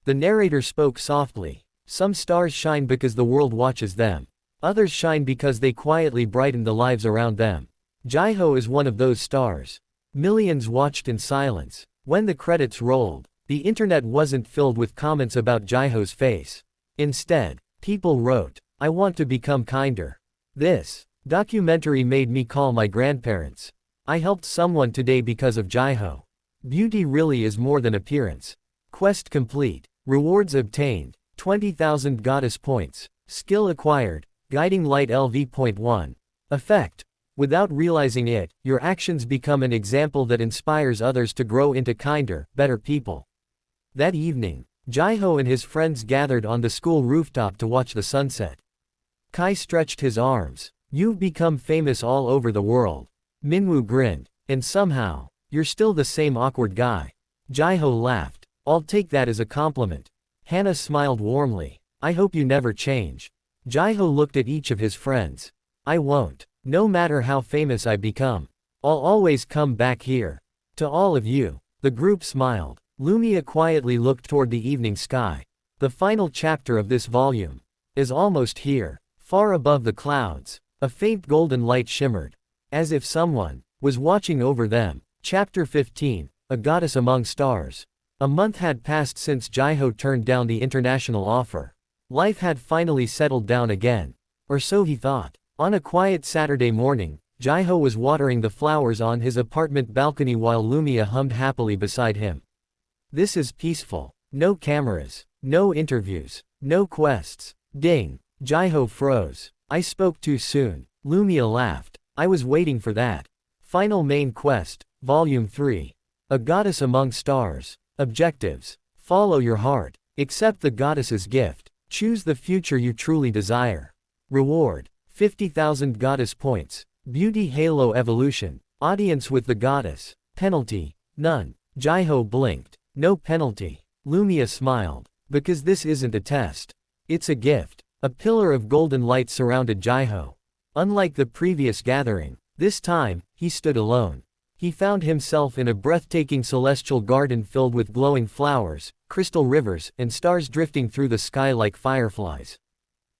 The narrator spoke softly. Some stars shine because the world watches them. Others shine because they quietly brighten the lives around them. Jiho is one of those stars. Millions watched in silence. When the credits rolled, the internet wasn't filled with comments about Jiho's face. Instead, people wrote, "I want to become kinder. This documentary made me call my grandparents. I helped someone today because of Jiho. Beauty really is more than appearance." Quest complete. Rewards obtained. 20,000 goddess points. Skill acquired. Guiding light LV.1. Effect. Without realizing it, your actions become an example that inspires others to grow into kinder, better people. That evening, Jiho and his friends gathered on the school rooftop to watch the sunset. Kai stretched his arms. "You've become famous all over the world." Minwoo grinned. "And somehow, you're still the same awkward guy." Jiho laughed. "I'll take that as a compliment." Hannah smiled warmly. "I hope you never change." Jiho looked at each of his friends. "I won't. No matter how famous I become, I'll always come back here." To all of you. The group smiled. Lumia quietly looked toward the evening sky. The final chapter of this volume is almost here. Far above the clouds, a faint golden light shimmered, as if someone was watching over them. Chapter 15, A Goddess Among Stars. A month had passed since Jiho turned down the international offer. Life had finally settled down again. Or so he thought. On a quiet Saturday morning, Jiho was watering the flowers on his apartment balcony while Lumia hummed happily beside him. "This is peaceful. No cameras. No interviews. No quests." Ding. Jiho froze. "I spoke too soon." Lumia laughed. "I was waiting for that." Final Main Quest, Volume 3. A Goddess Among Stars. Objectives. Follow your heart. Accept the goddess's gift. Choose the future you truly desire. Reward. 50,000 goddess points. Beauty Halo Evolution. Audience with the goddess. Penalty. None. Jiho blinked. No penalty. Lumia smiled. Because this isn't a test. It's a gift. A pillar of golden light surrounded Jiho. Unlike the previous gathering, this time, he stood alone. He found himself in a breathtaking celestial garden filled with glowing flowers, crystal rivers, and stars drifting through the sky like fireflies.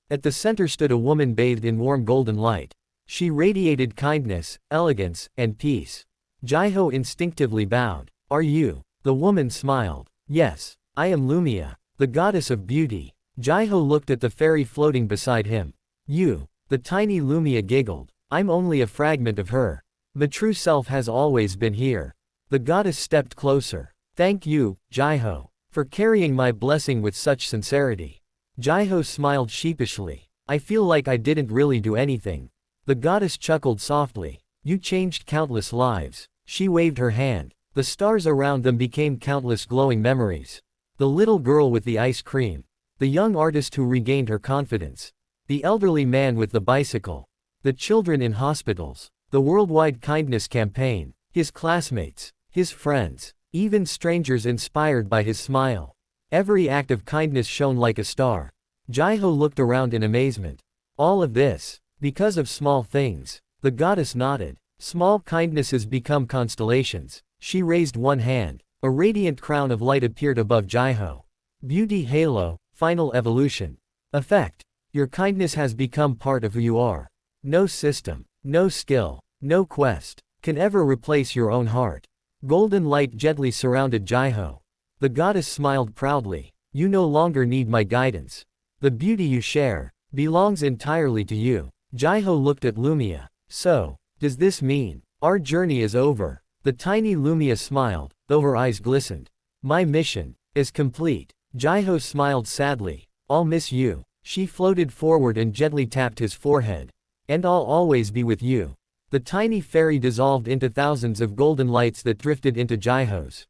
At the center stood a woman bathed in warm golden light. She radiated kindness, elegance, and peace. Jiho instinctively bowed. "Are you?" The woman smiled. "Yes, I am Lumia, the goddess of beauty." Jiho looked at the fairy floating beside him. "You?" The tiny Lumia giggled. "I'm only a fragment of her. The true self has always been here." The goddess stepped closer. "Thank you, Jiho, for carrying my blessing with such sincerity." Jiho smiled sheepishly. "I feel like I didn't really do anything." The goddess chuckled softly. "You changed countless lives." She waved her hand. The stars around them became countless glowing memories. The little girl with the ice cream. The young artist who regained her confidence. The elderly man with the bicycle. The children in hospitals. The worldwide kindness campaign. His classmates. His friends. Even strangers inspired by his smile. Every act of kindness shone like a star. Jiho looked around in amazement. All of this, because of small things. The goddess nodded. Small kindnesses become constellations. She raised one hand. A radiant crown of light appeared above Jiho. Beauty Halo, Final Evolution. Effect. Your kindness has become part of who you are. No system, no skill, no quest, can ever replace your own heart. Golden light gently surrounded Jiho. The goddess smiled proudly. "You no longer need my guidance. The beauty you share belongs entirely to you." Jiho looked at Lumia. "So, does this mean our journey is over?" The tiny Lumia smiled, though her eyes glistened. "My mission is complete." Jiho smiled sadly. "I'll miss you." She floated forward and gently tapped his forehead. "And I'll always be with you." The tiny fairy dissolved into thousands of golden lights that drifted into Jiho's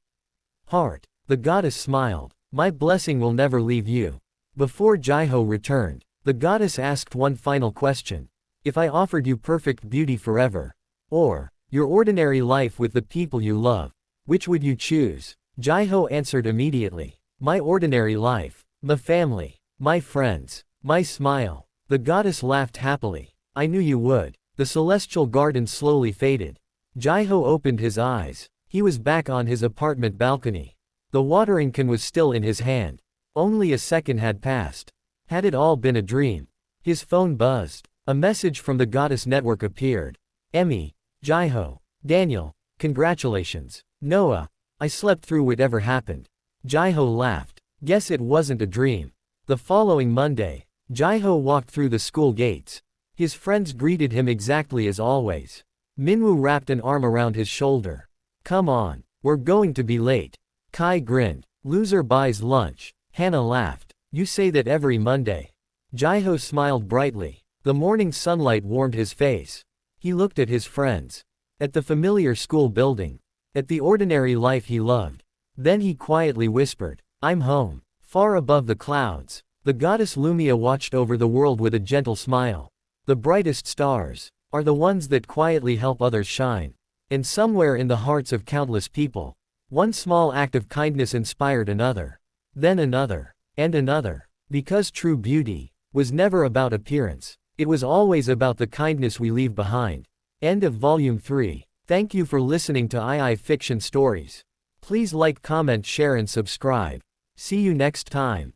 heart. The goddess smiled. "My blessing will never leave you." Before Jiho returned, the goddess asked one final question. "If I offered you perfect beauty forever, or your ordinary life with the people you love, which would you choose?" Jiho answered immediately. "My ordinary life. My family. My friends. My smile." The goddess laughed happily. "I knew you would." The celestial garden slowly faded. Jiho opened his eyes. He was back on his apartment balcony. The watering can was still in his hand. Only a second had passed. Had it all been a dream? His phone buzzed. A message from the Goddess Network appeared. Emmy, Jiho, Daniel, congratulations. Noah, I slept through whatever happened. Jiho laughed. Guess it wasn't a dream. The following Monday, Jiho walked through the school gates. His friends greeted him exactly as always. Minwoo wrapped an arm around his shoulder. Come on, we're going to be late. Kai grinned. Loser buys lunch. Hannah laughed. You say that every Monday. Jiho smiled brightly. The morning sunlight warmed his face. He looked at his friends. At the familiar school building. At the ordinary life he loved. Then he quietly whispered, I'm home. Far above the clouds, the goddess Lumia watched over the world with a gentle smile. The brightest stars are the ones that quietly help others shine. And somewhere in the hearts of countless people, one small act of kindness inspired another. Then another. And another. Because true beauty was never about appearance. It was always about the kindness we leave behind. End of Volume 3. Thank you for listening to II Fiction Stories. Please like, comment, share and subscribe. See you next time.